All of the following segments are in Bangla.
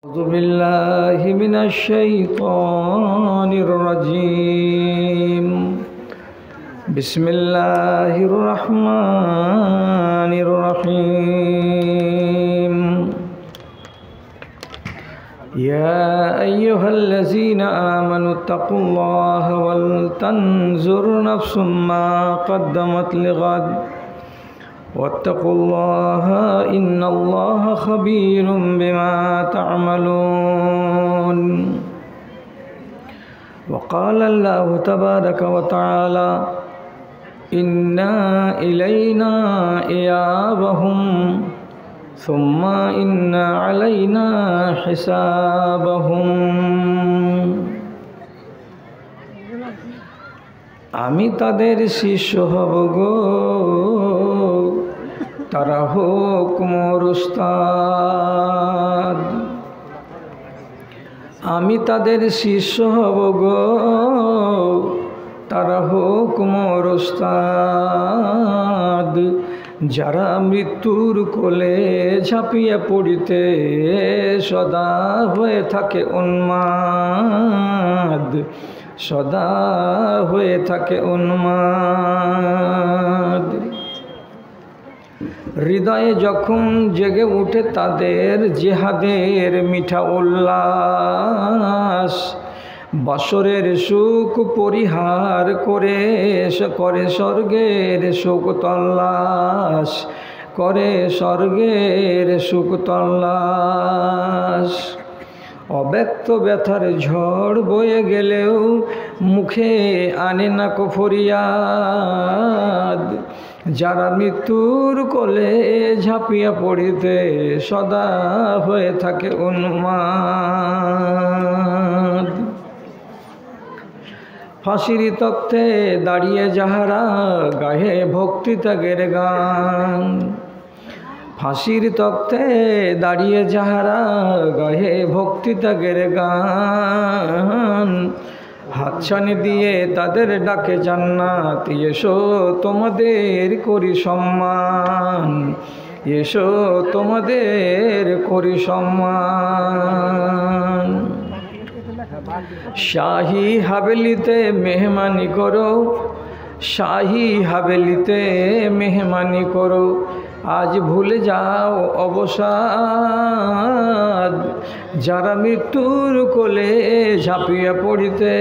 أعوذ بالله من الشيطان الرجيم. بسم الله الرحمن الرحيم. يا أيها الذين آمنوا اتقوا الله ولتنظر نفس ما قدمت لغد واتقوا الله إن الله خبير بما تعملون. وقال الله تبارك وتعالى إنا إلينا إيابهم ثم إن علينا حسابهم. আমি তাদের শিষ্য হব গো, তারা হোক মোর উস্তাদ। আমি তাদের শিষ্য হব গো, তারা হোক মোর উস্তাদ। যারা মৃত্যুর কোলে ঝাঁপিয়ে পড়িতে সদা হয়ে থাকে উন্মাদ, সদা হয়ে থাকে উন্মাদ। হৃদয়ে যখন জেগে উঠে তাদের জিহাদের মিঠা উল্লাস, বছরের সুখ পরিহার করে স্বর্গের সুখ তল্লাশ, করে স্বর্গের সুখ তল্লাশ। অব্যক্ত ব্যথার ঝড় বয়ে গেলেও মুখে আনে না কো ফরিয়াদ। যারা মৃত্যুর কোলে ঝাঁপিয়া পড়িতে সদা হয়ে থাকে উন্মাদ। ফাঁসির তক্তে দাঁড়িয়ে যাহারা গাহে ভক্তি ত্যাগের গান, ফাঁসির তক্তে দাঁড়িয়ে যাহারা গাহে ভক্তি ত্যাগের গান, হাতছানি দিয়ে তাদের ডাকে জান্নাত। এসো তোমাদের করি সম্মান, এসো তোমাদের করি সম্মান। শাহী হাভেলিতে মেহমানি করো, শাহী হাভেলিতে মেহমানি করো। আজ ভুলে যাও অবসাদ। যারা মৃত্যুর কোলে ঝাঁপিয়ে পড়িতে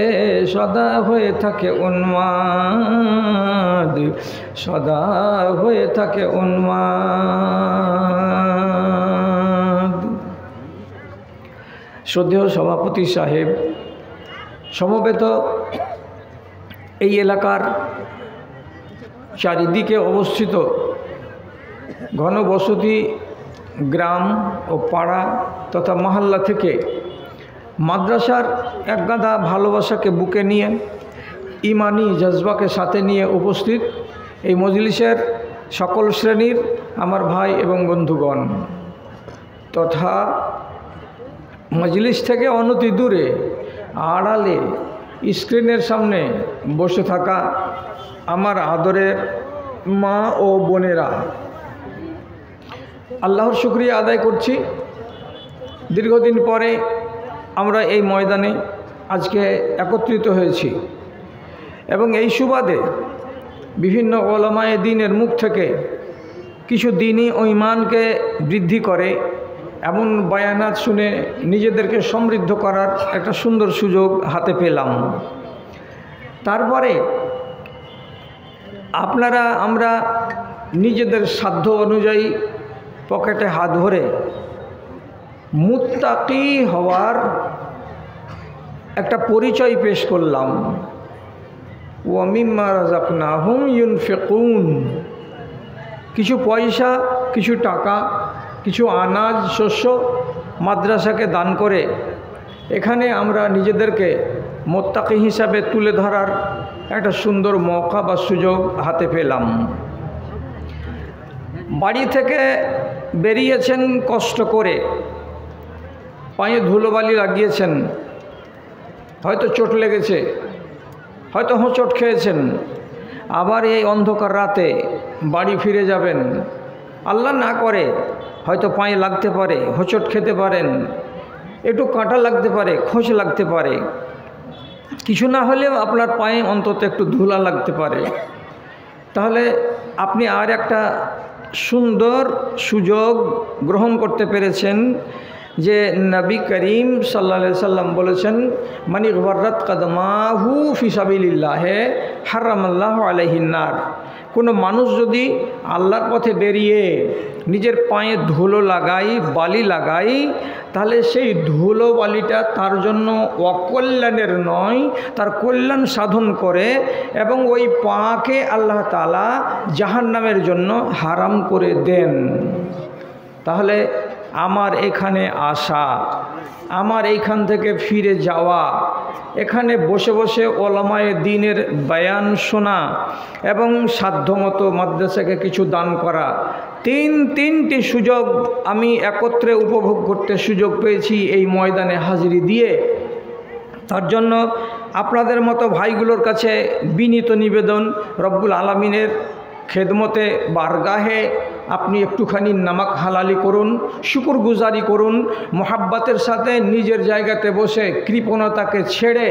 সদা হয়ে থাকে উন্মাদ, সদা হয়ে থাকে উন্মাদ। শ্রদ্ধেয় সভাপতি সাহেব, সমবেত এই এলাকার চারিদিকে অবস্থিত ঘনবসতি গ্রাম ও পাড়া তথা মহল্লা থেকে মাদ্রাসার একগাদা ভালোবাসাকে বুকে নিয়ে, ইমানি জজবাকে সাথে নিয়ে উপস্থিত এই মজলিসের সকল শ্রেণীর আমার ভাই এবং বন্ধুগণ, তথা মজলিস থেকে অনতি দূরে আড়ালে স্ক্রিনের সামনে বসে থাকা আমার আদরের মা ও বোনেরা, আল্লাহর শুকরিয়া আদায় করছি। দীর্ঘদিন পরে আমরা এই ময়দানে আজকে একত্রিত হয়েছি এবং এই সুবাদে বিভিন্ন ওলামায়ে দ্বীনের মুখ থেকে কিছু দ্বীনি ও ঈমানকে বৃদ্ধি করে এমন বয়ানাত শুনে নিজেদেরকে সমৃদ্ধ করার একটা সুন্দর সুযোগ হাতে পেলাম। তারপরে আপনারা আমরা নিজেদের সাধ্য অনুযায়ী পকেটে হাত ভরে মুত্তাকি হওয়ার একটা পরিচয় পেশ করলাম। ওয়া মিম্মা রাযাকনাহুম ইউনফিকুন। কিছু পয়সা, কিছু টাকা, কিছু আনাজ শস্য মাদ্রাসাকে দান করে এখানে আমরা নিজেদেরকে মুত্তাকি হিসাবে তুলে ধরার একটা সুন্দর মৌকা বা সুযোগ হাতে পেলাম। বাড়ি থেকে বেরিয়েছেন কষ্ট করে, পায়ে ধুলোবালি লাগিয়েছেন, হয়তো চোট লেগেছে, হয়তো হোঁচট খেয়েছেন, আবার এই অন্ধকার রাতে বাড়ি ফিরে যাবেন। আল্লাহ না করে হয়তো পায়ে লাগতে পারে, হোঁচট খেতে পারেন। একটু কাঁটা লাগতে পারে, খোঁচ লাগতে পারে, কিছু না হলেও আপনার পায়ে অন্তত একটু ধুলা লাগতে পারে। তাহলে আপনি আর একটা সুন্দর সুযোগ গ্রহণ করতে পেরেছেন যে নবী করিম সাল্লাল্লাহু আলাইহি সাল্লাম বলেছেন, মানি গর্রাত কদমাহু ফি সাবিলিল্লাহ হারামাল্লাহু আলাইহিন নার। কোনো মানুষ যদি আল্লাহর পথে বেরিয়ে নিজের পায়ে ধুলো লাগাই, বালি লাগাই, তাহলে সেই ধুলো বালিটা তার জন্য অকল্যাণের নয়, তার কল্যাণ সাধন করে এবং ওই পাকে আল্লাহ তাআলা জাহান্নামের জন্য হারাম করে দেন। তাহলে আমার এখানে আসা, আমার এইখান থেকে ফিরে যাওয়া, এখানে বসে বসে ওলামায়ে দ্বীনের বয়ান শোনা এবং সাধ্যমতো মাদ্রাসাকে কিছু দান করা, তিনটি সুযোগ আমি একত্রে উপভোগ করতে সুযোগ পেয়েছি এই ময়দানে হাজিরি দিয়ে। তার জন্য আপনাদের মতো ভাইগুলোর কাছে বিনীত নিবেদন, রব্বুল আলামিনের খেদমতে বারগাহে আপনি একটুখানি নামাক হালালি করুন, শুকরগুজারি করুন, মোহাব্বতের সাথে নিজের জায়গাতে বসে কৃপণতাকে ছেড়ে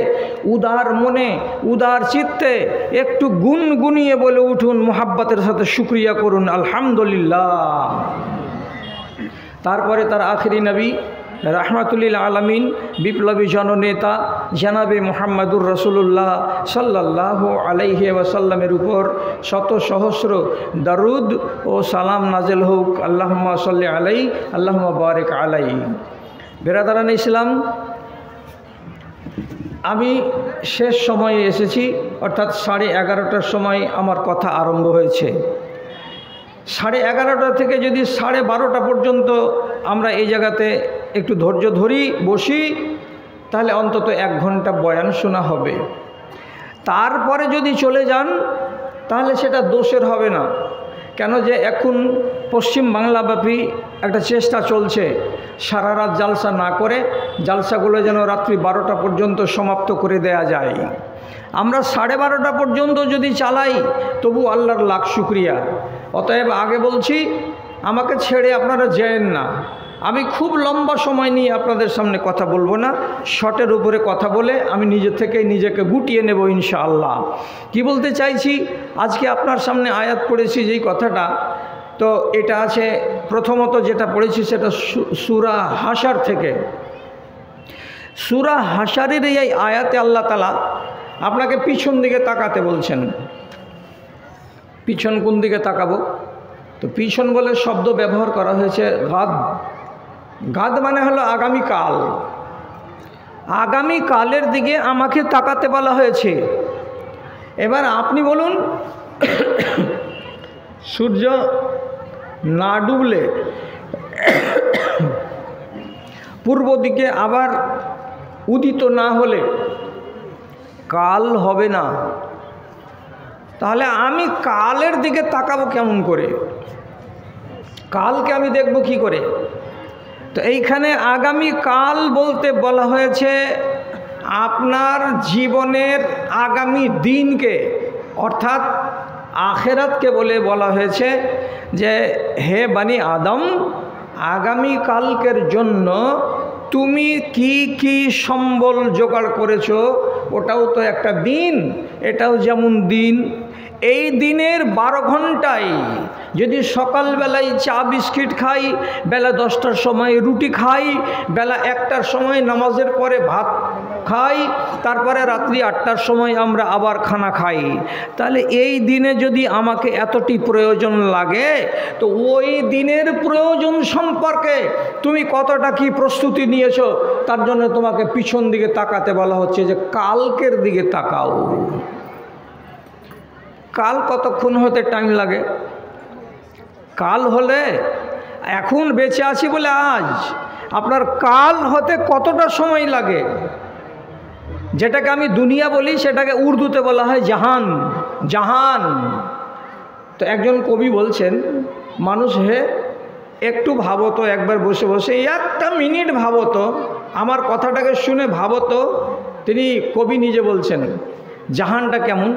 উদার মনে, উদার চিত্তে একটু গুনগুনিয়ে বলে উঠুন, মোহাব্বতের সাথে শুকরিয়া করুন, আলহামদুলিল্লাহ। তারপরে তার আখিরি নবী রাহমাতুল্লিল আলামিন, বিপ্লবী জননেতা জানাবে মুহাম্মাদুর রাসূলুল্লাহ সাল্লাল্লাহু আলাইহি ওয়াসাল্লামের উপর শত সহস্র দরুদ ও সালাম নাজেল হোক। আল্লাহুম্মা সাল্লি আলাইহি, আল্লাহুম্মা বারিক আলাইহি। বেরাদারান ইসলাম, আমি শেষ সময়ে এসেছি, অর্থাৎ 11:30টার সময় আমার কথা আরম্ভ হয়েছে। 11:30 থেকে যদি 12:30 পর্যন্ত আমরা এই জায়গাতে একটু ধৈর্য ধরি, বসি, তাহলে অন্তত 1 ঘন্টা বয়ান শোনা হবে। তারপরে যদি চলে যান তাহলে সেটা দোষের হবে না। কেন যে এখন পশ্চিম বাংলাব্যাপী একটা চেষ্টা চলছে সারা রাত জালসা না করে জালসাগুলো যেন রাত্রি 12টা পর্যন্ত সমাপ্ত করে দেয়া যায়। আমরা 12:30 পর্যন্ত যদি চালাই তবু আল্লাহর লাখ শুকরিয়া। অতএব আগে বলছি, আমাকে ছেড়ে আপনারা যেয়েন না। আমি খুব লম্বা সময় নিয়ে আপনাদের সামনে কথা বলবো না, শর্টের উপরে কথা বলে আমি নিজে থেকেই নিজেকে গুটিয়ে নেব ইনশাআল্লাহ। কি বলতে চাইছি, আজকে আপনার সামনে আয়াত পড়েছি যেই কথাটা, তো এটা আছে প্রথমত যেটা পড়েছি সেটা সূরা হাশর থেকে। সূরা হাশরের এই আয়াতে আল্লাহ তাআলা আপনাকে পিছন দিকে তাকাতে বলছেন। পিছন কোন দিকে তাকাবো? তো পিছন বলে শব্দ ব্যবহার করা হয়েছে গাদ। গাদ মানে হলো আগামীকাল। আগামীকালের দিকে আমাকে তাকাতে বলা হয়েছে। এবার আপনি বলুন, সূর্য না ডুবলে পূর্ব দিকে আবার উদিত না হলে কাল হবে না, তাহলে আমি কালের দিকে তাকাবো কেমন করে? কালকে আমি দেখব কি করে? তো এইখানে আগামী কাল বলতে বলা হয়েছে আপনার জীবনের আগামী দিনকে, অর্থাৎ আখেরাতকে বলে বলা হয়েছে যে হে বানি আদম, আগামী কালকের জন্য তুমি কি কি সম্বল জোগাড় করেছো, ওটাও তো একটা দিন, এটাও যেমন দিন। এই দিনের 12 ঘন্টায় যদি সকালবেলায় চা বিস্কিট খাই, বেলা 10টার সময় রুটি খাই, বেলা 1টার সময় নামাজের পরে ভাত খাই, তারপরে রাত্রি 8টার সময় আমরা আবার খানা খাই, তাহলে এই দিনে যদি আমাকে এতটি প্রয়োজন লাগে, তো ওই দিনের প্রয়োজন সম্পর্কে তুমি কতটা কি প্রস্তুতি নিয়েছো, তার জন্য তোমাকে পিছন দিকে তাকাতে বলা হচ্ছে যে কালকের দিকে তাকাও। কাল কতক্ষণ হতে টাইম লাগে? কাল হলে এখন বেঁচে আছি বলে আজ, আপনার কাল হতে কতটা সময় লাগে? যেটাকে আমি দুনিয়া বলি সেটাকে উর্দুতে বলা হয় জাহান। জাহান। তো একজন কবি বলছেন, মানুষ হে একটু ভাবো তো, একবার বসে বসে 1 মিনিট ভাবো তো, আমার কথাটাকে শুনে ভাবো তো। তিনি কবি নিজে বলছেন জাহানটা কেমন।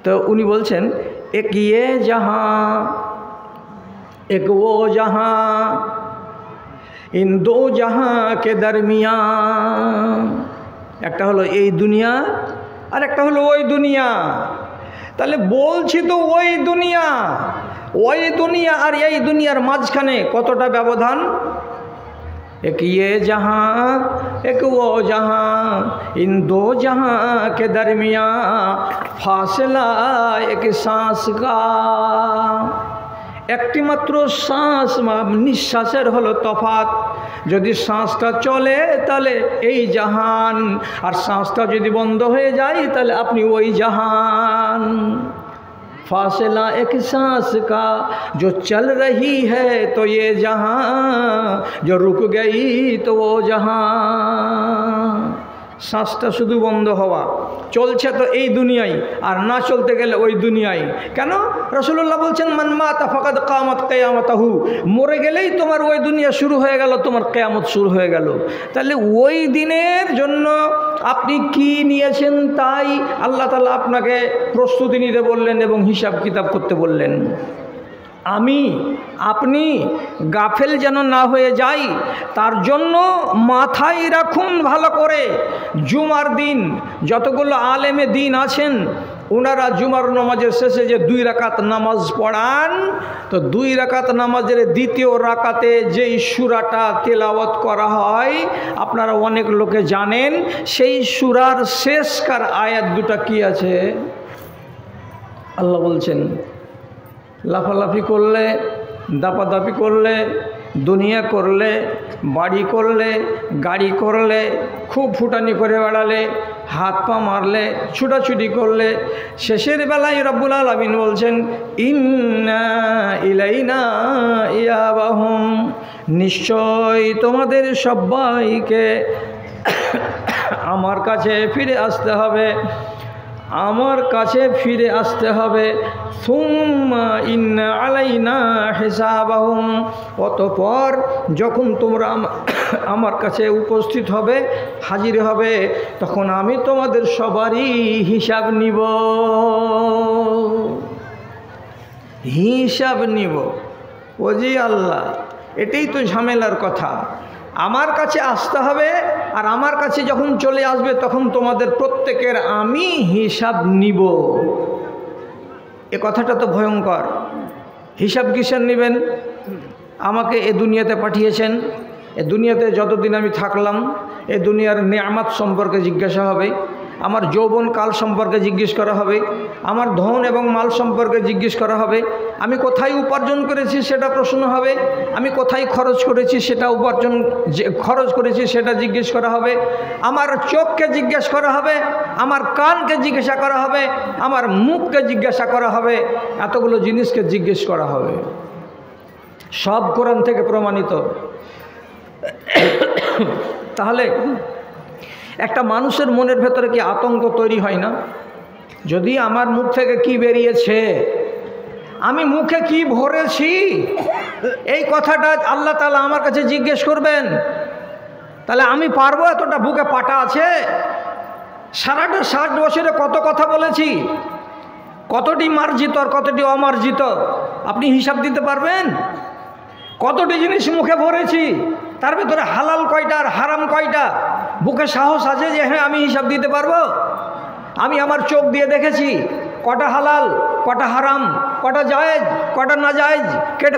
তো উনি বলছেন, এক ইয়ে জাহাঁ, এক ও জাহাঁ, इन दो जहां के दरमियान, একটা হলো এই দুনিয়া আর একটা হলো ওই দুনিয়া। তাহলে বলছি তো ওই দুনিয়া আর এই দুনিয়ার মাঝখানে কতটা ব্যবধান। एक ये जहां एक वो जहां, इन दो जहां के दरमियां फासला एक सांस का। একটি মাত্র শ্বাস নিঃশ্বাসের হলো তফাৎ। যদি শ্বাসটা চলে তাহলে এই জাহান, আর শ্বাসটা যদি বন্ধ হয়ে যায় তাহলে আপনি ওই জাহান। फासला एक सांस का जो चल रही है तो ये जहां, जो रुक गई तो वो जहां। শ্বাসটা শুধু বন্ধ হওয়া, চলছে তো এই দুনিয়ায়, আর না চলতে গেলে ওই দুনিয়ায়। কেন? রাসূলুল্লাহ বলছেন মান মাতা ফাকাদ কামাত কিয়ামাতাহু, মরে গেলেই তোমার ওই দুনিয়া শুরু হয়ে গেল, তোমার কিয়ামত শুরু হয়ে গেল। তাহলে ওই দিনের জন্য আপনি কি নিয়েছেন তাই আল্লাহ তাআলা আপনাকে প্রস্তুতি নিতে বললেন এবং হিসাব কিতাব করতে বললেন। আমি আপনি গাফেল যেন না হয়ে যাই, তার জন্য মাথায় রাখুন ভালো করে। জুমার দিন যতগুলো আলেমে দিন আছেন, ওনারা জুমার নামাজের শেষে যে 2 রাকাত নামাজ পড়ান, তো 2 রাকাত নামাজের দ্বিতীয় রাকাতে যেই সূরাটা তেলাওয়াত করা হয়, আপনারা অনেক লোকে জানেন সেই সূরার শেষকার আয়াত দুটা কি আছে। আল্লাহ বলছেন লাফালাফি করলে, দাপাদাপি করলে, দুনিয়া করলে, বাড়ি করলে, গাড়ি করলে, খুব ফুটানি করে বেড়ালে, হাত পা মারলে, ছুটাছুটি করলে, শেষের বেলায় রব্বুল আলামিন বলছেন ইন্না ইলাইনা ইয়াবাহুম, নিশ্চয় তোমাদের সবাইকে আমার কাছে ফিরে আসতে হবে, আমার কাছে ফিরে আসতে হবে। সুম্মা ইন্না আলাইনা হিসাবাহুম, অতঃপর যখন তোমরা আমার কাছে উপস্থিত হবে, হাজির হবে, তখন আমি তোমাদের সবারই হিসাব নিব, হিসাব নিব। ও জি আল্লাহ, এটাই তো ঝামেলার কথা। আমার কাছে আসতে হবে, আর আমার কাছে যখন চলে আসবে তখন তোমাদের প্রত্যেকের আমি হিসাব নিব। এ কথাটা তো ভয়ঙ্কর। হিসাব কিসের নেবেন? আমাকে এ দুনিয়াতে পাঠিয়েছেন, এ দুনিয়াতে যতদিন আমি থাকলাম এ দুনিয়ার নেয়ামত সম্পর্কে জিজ্ঞাসা হবে, আমার যৌবন কাল সম্পর্কে জিজ্ঞেস করা হবে, আমার ধন এবং মাল সম্পর্কে জিজ্ঞেস করা হবে, আমি কোথায় উপার্জন করেছি সেটা প্রশ্ন হবে, আমি কোথায় খরচ করেছি সেটা খরচ করেছি সেটা জিজ্ঞেস করা হবে, আমার চোখকে জিজ্ঞেস করা হবে, আমার কানকে জিজ্ঞাসা করা হবে, আমার মুখকে জিজ্ঞাসা করা হবে, এতগুলো জিনিসকে জিজ্ঞেস করা হবে। সব কোরআন থেকে প্রমাণিত। তাহলে একটা মানুষের মনের ভেতরে কি আতঙ্ক তৈরি হয় না? যদি আমার মুখ থেকে কি বেরিয়েছে, আমি মুখে কি ভরেছি, এই কথাটা আল্লাহ তাআলা আমার কাছে জিজ্ঞেস করবেন, তাহলে আমি পারবো? এতটা বুকে পাটা আছে, সারাটা 60 বছরে কত কথা বলেছি, কতটি মার্জিত আর কতটি অমার্জিত আপনি হিসাব দিতে পারবেন? কতটি জিনিস মুখে ভরেছি, তার ভেতরে হালাল কয়টা আর হারাম কয়টা? বুকে সাহস আছে যে হ্যাঁ আমি হিসাব দিতে পারবো? আমি আমার চোখ দিয়ে দেখেছি কটা হালাল, কটা হারাম, কটা জায়েজ, কটা না জায়েজ,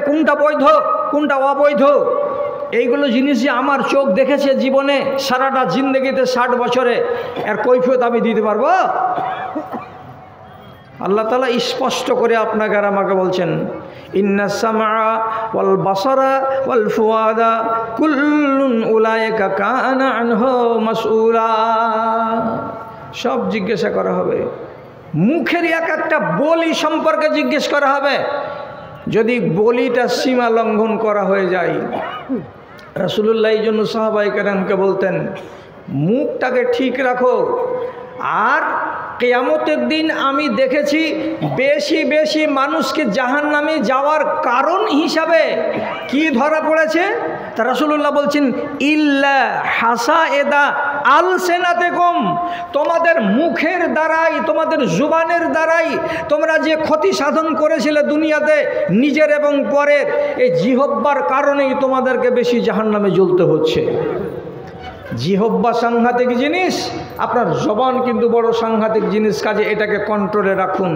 কোনটা বৈধ, কোনটা অবৈধ, এইগুলো জিনিসই আমার চোখ দেখেছে জীবনে, সারাটা জিন্দগিতে 60 বছরে। এর কৈফিয়ত আমি দিতে পারবো? আল্লাহ তাআলা স্পষ্ট করে আপনাকে আর আমাকে বলছেন ইন্না সামআ ওয়াল বাসারা ওয়াল ফুআদা কুল্লুন উলাইকা কানা আনহু মাসউলা। সব জিজ্ঞাসা করা হবে। মুখের এক একটা বলি সম্পর্কে জিজ্ঞেস করা হবে। যদি বলিটা সীমা লঙ্ঘন করা হয়ে যায়, রাসূলুল্লাহ এই জন্য সাহাবায়ে কেরামকে বলতেন মুখটাকে ঠিক রাখো। আর কিয়ামতের দিন আমি দেখেছি বেশি বেশি মানুষকে জাহান্নামে যাওয়ার কারণ হিসাবে কি ধরা পড়েছে? তা রাসূলুল্লাহ বলছেন ইল্লা হাসায়েদা আলসিনাতিকুম, তোমাদের মুখের দ্বারাই, তোমাদের জুবানের দ্বারাই তোমরা যে ক্ষতি সাধন করেছিলে দুনিয়াতে নিজের এবং পরের, এই জিহব্বার কারণেই তোমাদেরকে বেশি জাহান্নামে জ্বলতে হচ্ছে। জিহব্বা সাংঘাতিক জিনিস, আপনার জবান কিন্তু বড় সাংঘাতিক জিনিস, কাজে এটাকে কন্ট্রোলে রাখুন।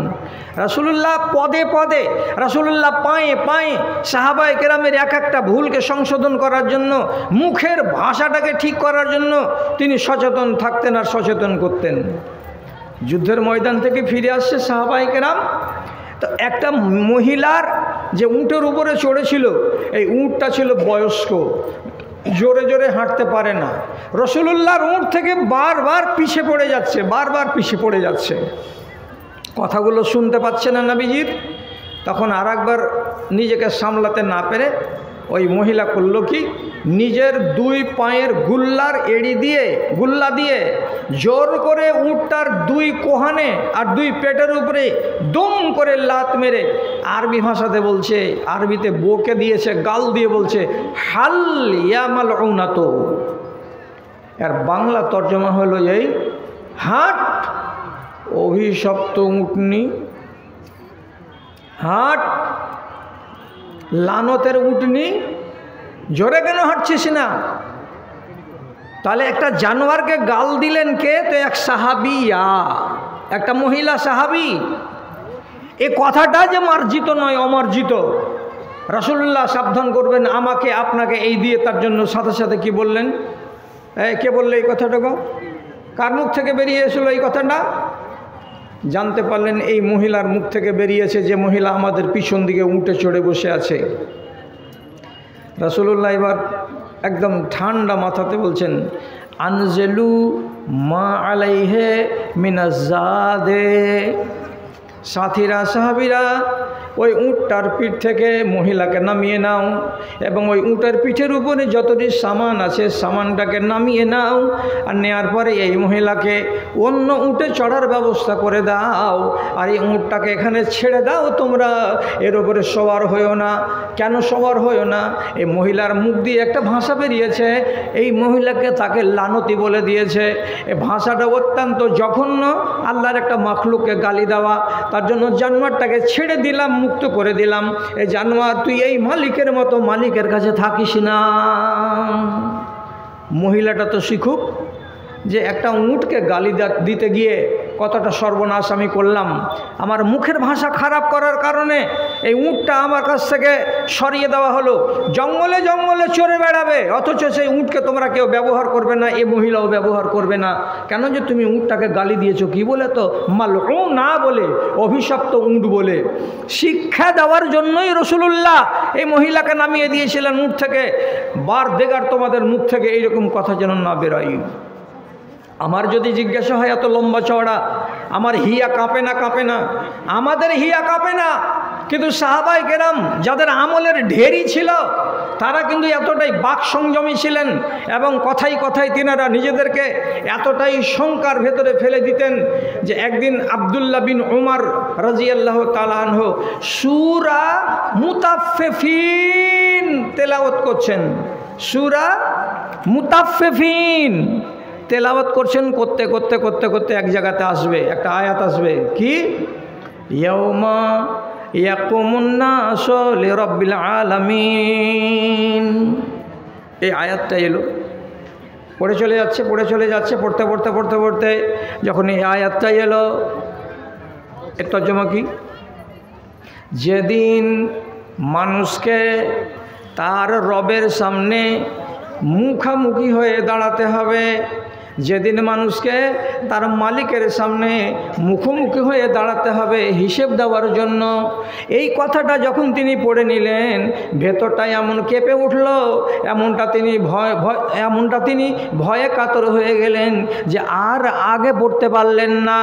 রাসূলুল্লাহ পদে পদে, রাসূলুল্লাহ পায়ে পায়ে সাহাবায়ে কেরামের এক একটা ভুলকে সংশোধন করার জন্য, মুখের ভাষাটাকে ঠিক করার জন্য তিনি সচেতন থাকতেন আর সচেতন করতেন। যুদ্ধের ময়দান থেকে ফিরে আসছে সাহাবায়ে কেরাম, তো একটা মহিলার যে উটের উপরে চড়েছিল, এই উটটা ছিল বয়স্ক, জোরে জোরে হাঁটতে পারে না। রাসূলুল্লাহর উট থেকে বারবার পিছে পড়ে যাচ্ছে, বারবার পিছে পড়ে যাচ্ছে, কথাগুলো শুনতে পাচ্ছে না নবীজির। তখন আর একবার নিজেকে সামলাতে না পেরে ওই মহিলা করলো কি, নিজের দুই পায়ের গুল্লা দিয়ে জোর করে উটটার দুই কোহানে আর দুই পেটের উপরে দুম করে লাত মেরে, আরবি ভাষাতে বলছে, আরবিতে বকে দিয়েছে, গাল দিয়ে বলছে হাল ইয়া মালউনাতু। এর বাংলা তর্জমা হলো এই, হাট অভিশপ্ত উটনি, হাট লানতের উটনি, জোরে কেন হাঁটছিস না? তাহলে একটা জানোয়ারকে গাল দিলেন কে? তো এক সাহাবিয়া, একটা মহিলা সাহাবী। এ কথাটা যে মার্জিত নয়, অমার্জিত। রাসূলুল্লাহ সাবধান করবেন আমাকে আপনাকে এই দিয়ে, তার জন্য সাথে সাথে কি বললেন? কে বললে এই কথাটা? কার মুখ থেকে বেরিয়ে এসেছিল এই কথাটা? জানতে পারলেন এই মহিলার মুখ থেকে বেরিয়েছে, যে মহিলা আমাদের পিছন দিকে উঠে চড়ে বসে আছে। রাসূলুল্লাহ এবার একদম ঠান্ডা মাথাতে বলছেন, আনজেলু মা আলাইহে মিনাজ্জাদে। সাথীরা, সাহাবীরা, ওই উটটার পিঠ থেকে মহিলাকে নামিয়ে নাও এবং ওই উটের পিঠের উপরে যতটি সামান আছে সামানটাকে নামিয়ে নাও, আর নেওয়ার পরে এই মহিলাকে অন্য উটে চড়ার ব্যবস্থা করে দাও, আর এই উটটাকে এখানে ছেড়ে দাও, তোমরা এর উপরে সওয়ার হইও না। কেন সওয়ার হইও না? এই মহিলার মুখ দিয়ে একটা ভাষা বেরিয়েছে, এই মহিলাকে তাকে লানতি বলে দিয়েছে। এই ভাষাটা অত্যন্ত জঘন্য, আল্লাহর একটা মাখলুককে গালি দেওয়া। তার জন্য জানোয়ারটাকে ছেড়ে দিলাম, মুক্ত করে দিলাম। এই জানোয়ার, তুই এই মালিকের মতো মালিকের কাছে থাকিস না। মহিলাটা তো শিখুক যে একটা উটকে গালি দিতে গিয়ে কতটা সর্বনাশ আমি করলাম। আমার মুখের ভাষা খারাপ করার কারণে এই উটটা আমার কাছ থেকে সরিয়ে দেওয়া হলো। জঙ্গলে জঙ্গলে চড়ে বেড়াবে, অথচ সেই উটকে তোমরা কেউ ব্যবহার করবে না, এ মহিলাও ব্যবহার করবে না। কেন যে তুমি উটটাকে গালি দিয়েছো, কি বলে? তো মালউন না বলে, অভিশপ্ত উট বলে। শিক্ষা দেওয়ার জন্যই রাসূলুল্লাহ এই মহিলাকে নামিয়ে দিয়েছিলেন উট থেকে। বার বেগার তোমাদের মুখ থেকে এইরকম কথা যেন না বেরোয়। আমার যদি জিজ্ঞাসা হয় এত লম্বা চওড়া, আমার হিয়া কাঁপে না? কাঁপে না, আমাদের হিয়া কাঁপে না। কিন্তু সাহাবায়ে কেরাম যাদের আমলের ঢেরি ছিল, তারা কিন্তু এতটাই বাক সংযমী ছিলেন এবং কথাই কথাই তিনারা নিজেদেরকে এতটাই শঙ্কার ভেতরে ফেলে দিতেন যে একদিন আব্দুল্লাহ বিন উমর রাদিয়াল্লাহু তাআলা আনহু সূরা মুতাফফিফিন তেলাওয়াত করছেন। সূরা মুতাফফিফিন তেলাওয়াত করছেন। করতে করতে করতে করতে এক জায়গাতে আসবে, একটা আয়াত আসবে, কি? ইয়াউমা ইয়াকুমুন নাসু লিরাব্বিল আলামিন। এই আয়াতটা এলো, পড়ে চলে যাচ্ছে, পড়ে চলে যাচ্ছে, পড়তে পড়তে পড়তে পড়তে যখন এই আয়াতটা এলো, এর তর্জমা কি? যেদিন মানুষকে তার রবের সামনে মুখামুখি হয়ে দাঁড়াতে হবে, যেদিন মানুষকে তার মালিকের সামনে মুখোমুখি হয়ে দাঁড়াতে হবে হিসেব দেওয়ার জন্য। এই কথাটা যখন তিনি পড়ে নিলেন, ভেতরটা এমন কেঁপে উঠল, এমনটা তিনি ভয়ে কাতর হয়ে গেলেন যে আর আগে পড়তে পারলেন না।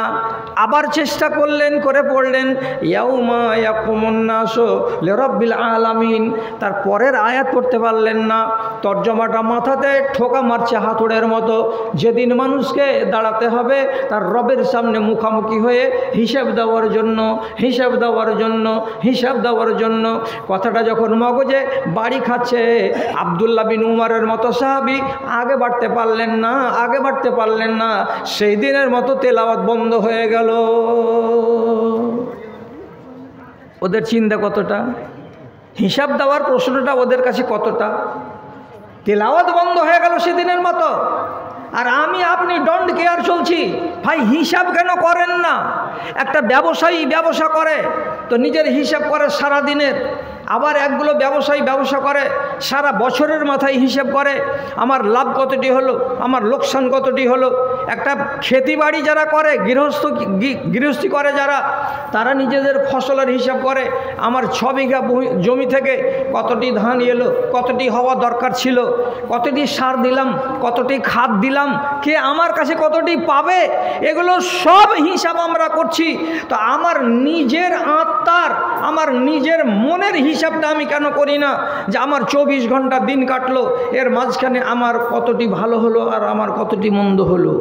আবার চেষ্টা করলেন, করে পড়লেন ইয়াউমা ইয়াকুমুন নাসু লিরাব্বিল আলামিন। তার পরের আয়াত পড়তে পারলেন না, তর্জমাটা মাথাতে ঠোকা মারছে হাতুড়ের মতো। যেদিন দিন মানুষকে দাঁড়াতে হবে তার রবের সামনে মুখামুখি হয়ে হিসাব দেওয়ার জন্য, হিসাব দেওয়ার জন্য, হিসাব দেওয়ার জন্য। কথাটা যখন মগজে বাড়ি খাচ্ছে, আব্দুল্লাহ বিন উমারের মতো সাহাবী আগে বাড়তে পারলেন না, আগে বাড়তে পারলেন না। সেই দিনের মতো তেলাওয়াত বন্ধ হয়ে গেল। ওদের চিন্তা কতটা, হিসাব দেওয়ার প্রশ্নটা ওদের কাছে কতটা। তেলাওয়াত বন্ধ হয়ে গেল সেদিনের মতো। আর আমি আপনি ডোন্ট কেয়ার চলছি। ভাই হিসাব কেন করেন না? একটা ব্যবসায়ী ব্যবসা করে তো নিজের হিসাব করে সারা দিনের, আবার একগুলো ব্যবসায়ী ব্যবসা করে সারা বছরের মাথায় হিসাব করে আমার লাভ কতটি হলো, আমার লোকসান কতটি হলো। একটা খেতিবাড়ি যারা করে, গৃহস্থী করে যারা, তারা নিজেদের ফসলের হিসাব করে আমার 6 বিঘা জমি থেকে কতটি ধান এলো, কতটি হওয়া দরকার ছিল, কতটি সার দিলাম, কতটি খাদ দিলাম, কে আমার কাছে কতটি পাবে, এগুলো সব হিসাব আমরা করছি। তো আমার নিজের আত্মার, আমার নিজের মনের হিসাবটা আমি কেন করি না যে আমার 24 ঘন্টা দিন কাটলো, এর মাঝখানে আমার কতটি ভালো হলো আর আমার কতটি মন্দ হলো?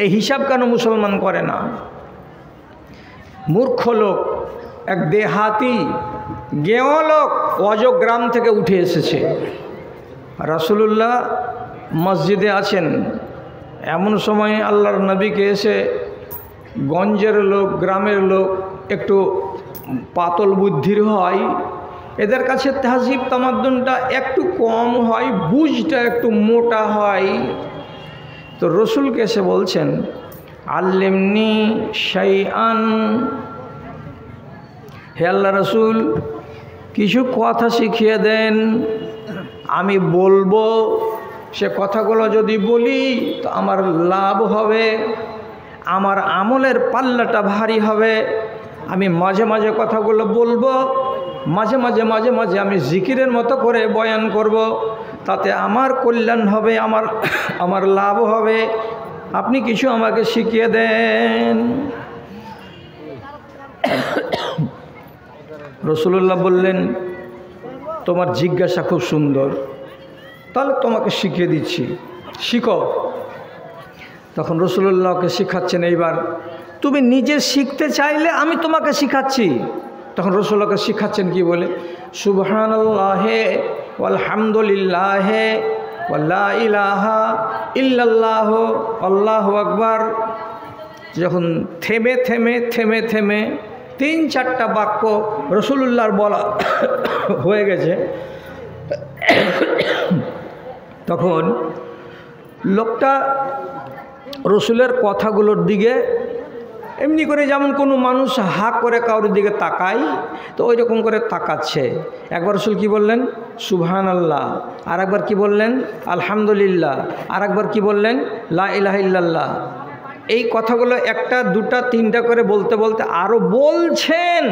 এই হিসাব কেন মুসলমান করে না? মূর্খ লোক, এক দেহাতি গেঁয়ো লোক অজগ্রাম থেকে উঠে এসেছে। রাসূলুল্লাহ মসজিদে আছেন, এমন সময় আল্লাহর নবীকে এসে গঞ্জের লোক, গ্রামের লোক একটু পাতল বুদ্ধির হয়, এদের কাছে তাহজিব তামাদ্দুনটা একটু কম হয়, বুঝটা একটু মোটা হয়। তো রসুলকে এসে বলছেন, আল্লিমনি শাইআন, হে আল্লাহ রসুল কিছু কথা শিখিয়ে দেন, আমি বলবো। সে কথাগুলো যদি বলি তো আমার লাভ হবে, আমার আমলের পাল্লাটা ভারী হবে। আমি মাঝে মাঝে কথাগুলো বলবো, মাঝে মাঝে মাঝে মাঝে আমি জিকিরের মতো করে বয়ান করব, তাতে আমার কল্যাণ হবে, আমার লাভ হবে। আপনি কিছু আমাকে শিখিয়ে দেন। রাসূলুল্লাহ বললেন, তোমার জিজ্ঞাসা খুব সুন্দর, তাহলে তোমাকে শিখিয়ে দিচ্ছি, শিখো। তখন রাসূলুল্লাহকে শিখাচ্ছেন, এইবার তুমি নিজে শিখতে চাইলে আমি তোমাকে শিখাচ্ছি। তখন রাসূলুল্লাহকে শিখাচ্ছেন কি বলে, সুবহানাল্লাহে ওয়ালহামদুলিল্লাহে ওয়ালা ইলাহা ইল্লাল্লাহ আল্লাহু আকবার। যখন থেমে থেমে থেমে থেমে 3-4টা বাক্য রাসূলুল্লাহর বলা হয়ে গেছে, তখন লোকটা রসুলের কথাগুলোর দিকে এমনি করে, যেমন কোনো মানুষ হা করে কারোর দিকে তাকায়, তো ওই রকম করে তাকাচ্ছে। একবার রসুল কি বললেন, সুবহানাল্লাহ। আর একবার কি বললেন, আলহামদুলিল্লাহ। আর একবার কি বললেন, লা ইলাহা ইল্লাল্লাহ। এই কথাগুলো 1টা 2টা 3টা করে বলতে বলতে আরও বলছেন,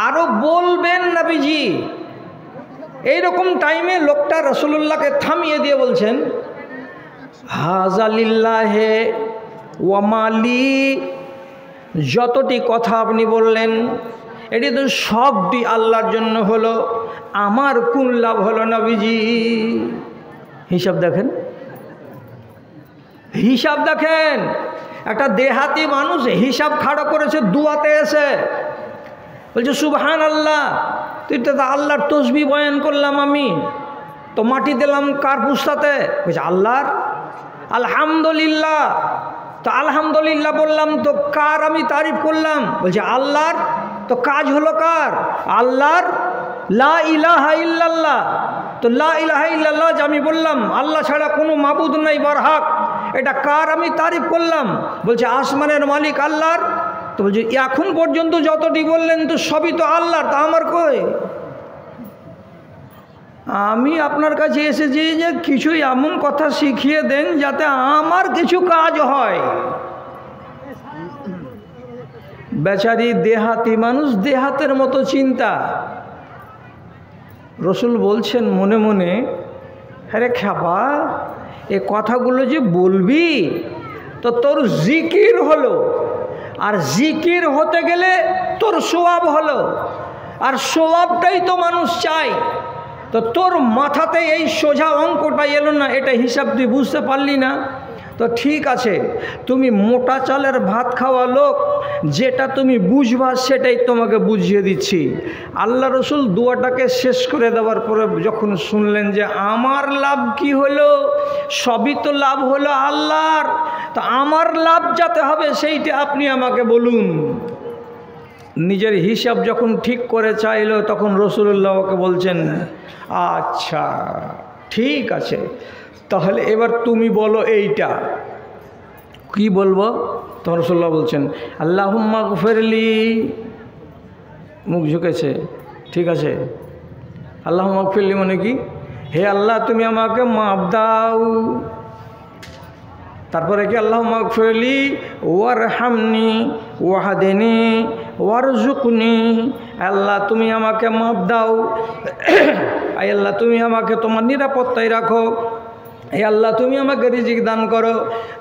আরও বলবেন নবীজি। এইরকম টাইমে লোকটা রাসূলুল্লাহকে থামিয়ে দিয়ে বলছেন, হাযা লিল্লাহে ওয়া মালি, যতটি কথা আপনি বললেন এটি তো সবটি আল্লাহর জন্য হলো, আমার কোন লাভ হলো নবীজি? হিসাব দেখেন, হিসাব দেখেন। একটা দেহাতি মানুষ হিসাব খাড়া করেছে দুয়াতে এসে, বলছে সুবহানাল্লাহ। তুই তো আল্লাহর তসবিহ বয়ান করলাম, আমি তো মাটি দিলাম কার পুস্তাতে? বলছে আল্লাহর। আলহামদুলিল্লাহ, তো আলহামদুলিল্লাহ বললাম, তো কার আমি তারিফ করলাম? বলছে আল্লাহর। তো কাজ হলো কার? আল্লাহর। লা ইলাহা ইল্লাল্লাহ, তো লা ইলাহা ইল্লাল্লাহ যে আমি বললাম আল্লাহ ছাড়া কোনো মাবুদ নাই বরহক, এটা কার আমি তারিফ করলাম? বলছে আসমানের মালিক আল্লাহর। তো বলছে এখন পর্যন্ত যতটি বললেন তো সবই তো আল্লাহর, তা আমার কই? আমি আপনার কাছে এসেছি যে কিছু এমন কথা শিখিয়ে দেন যাতে আমার কিছু কাজ হয়। বেচারি দেহাতি মানুষ, দেহাতের মতো চিন্তা। রসুল বলছেন মনে মনে, আরে খাবা, এ কথাগুলো যে বলবি তো তোর জিকির হলো, আর জিকির হতে গেলে তোর সওয়াব হলো, আর সওয়াবটাই তো মানুষ চায়। তো তোর মাথাতে এই সোজা অঙ্কটা এলো না, এটা হিসাব তুই বুঝতে পারলি না। তো ঠিক আছে, তুমি মোটা চালের ভাত খাওয়া লোক, যেটা তুমি বুঝবা সেটাই তোমাকে বুঝিয়ে দিচ্ছি। আল্লাহ রসুল দোয়াটাকে শেষ করে দেওয়ার পরে যখন শুনলেন যে আমার লাভ কি হলো, সবই তো লাভ হলো আল্লাহর, তো আমার লাভ যাতে হবে সেইটা আপনি আমাকে বলুন। নিজের হিসাব যখন ঠিক করে চাইল তখন রসুল্লাহকে বলছেন, আচ্ছা ঠিক আছে, তাহলে এবার তুমি বলো এইটা কি বলবো। তখন রসুল্লাহ বলছেন আল্লাহুম্মা গফিরলি, মুখ ঝুঁকেছে, ঠিক আছে। আল্লাহুম্মা গফিরলি মানে কি, হে আল্লাহ তুমি আমাকে মাফ দাও। তারপরে কি আল্লাহুম্মা গফিরলি ওয়ারহামনি ওয়াহদিনি ওয়ারজুকনি, আল্লাহ তুমি আমাকে মাফ দাও, আয় আল্লাহ তুমি আমাকে তোমার নিরাপত্তায় রাখো, হে আল্লাহ তুমি আমাকে রিজিক দান করো।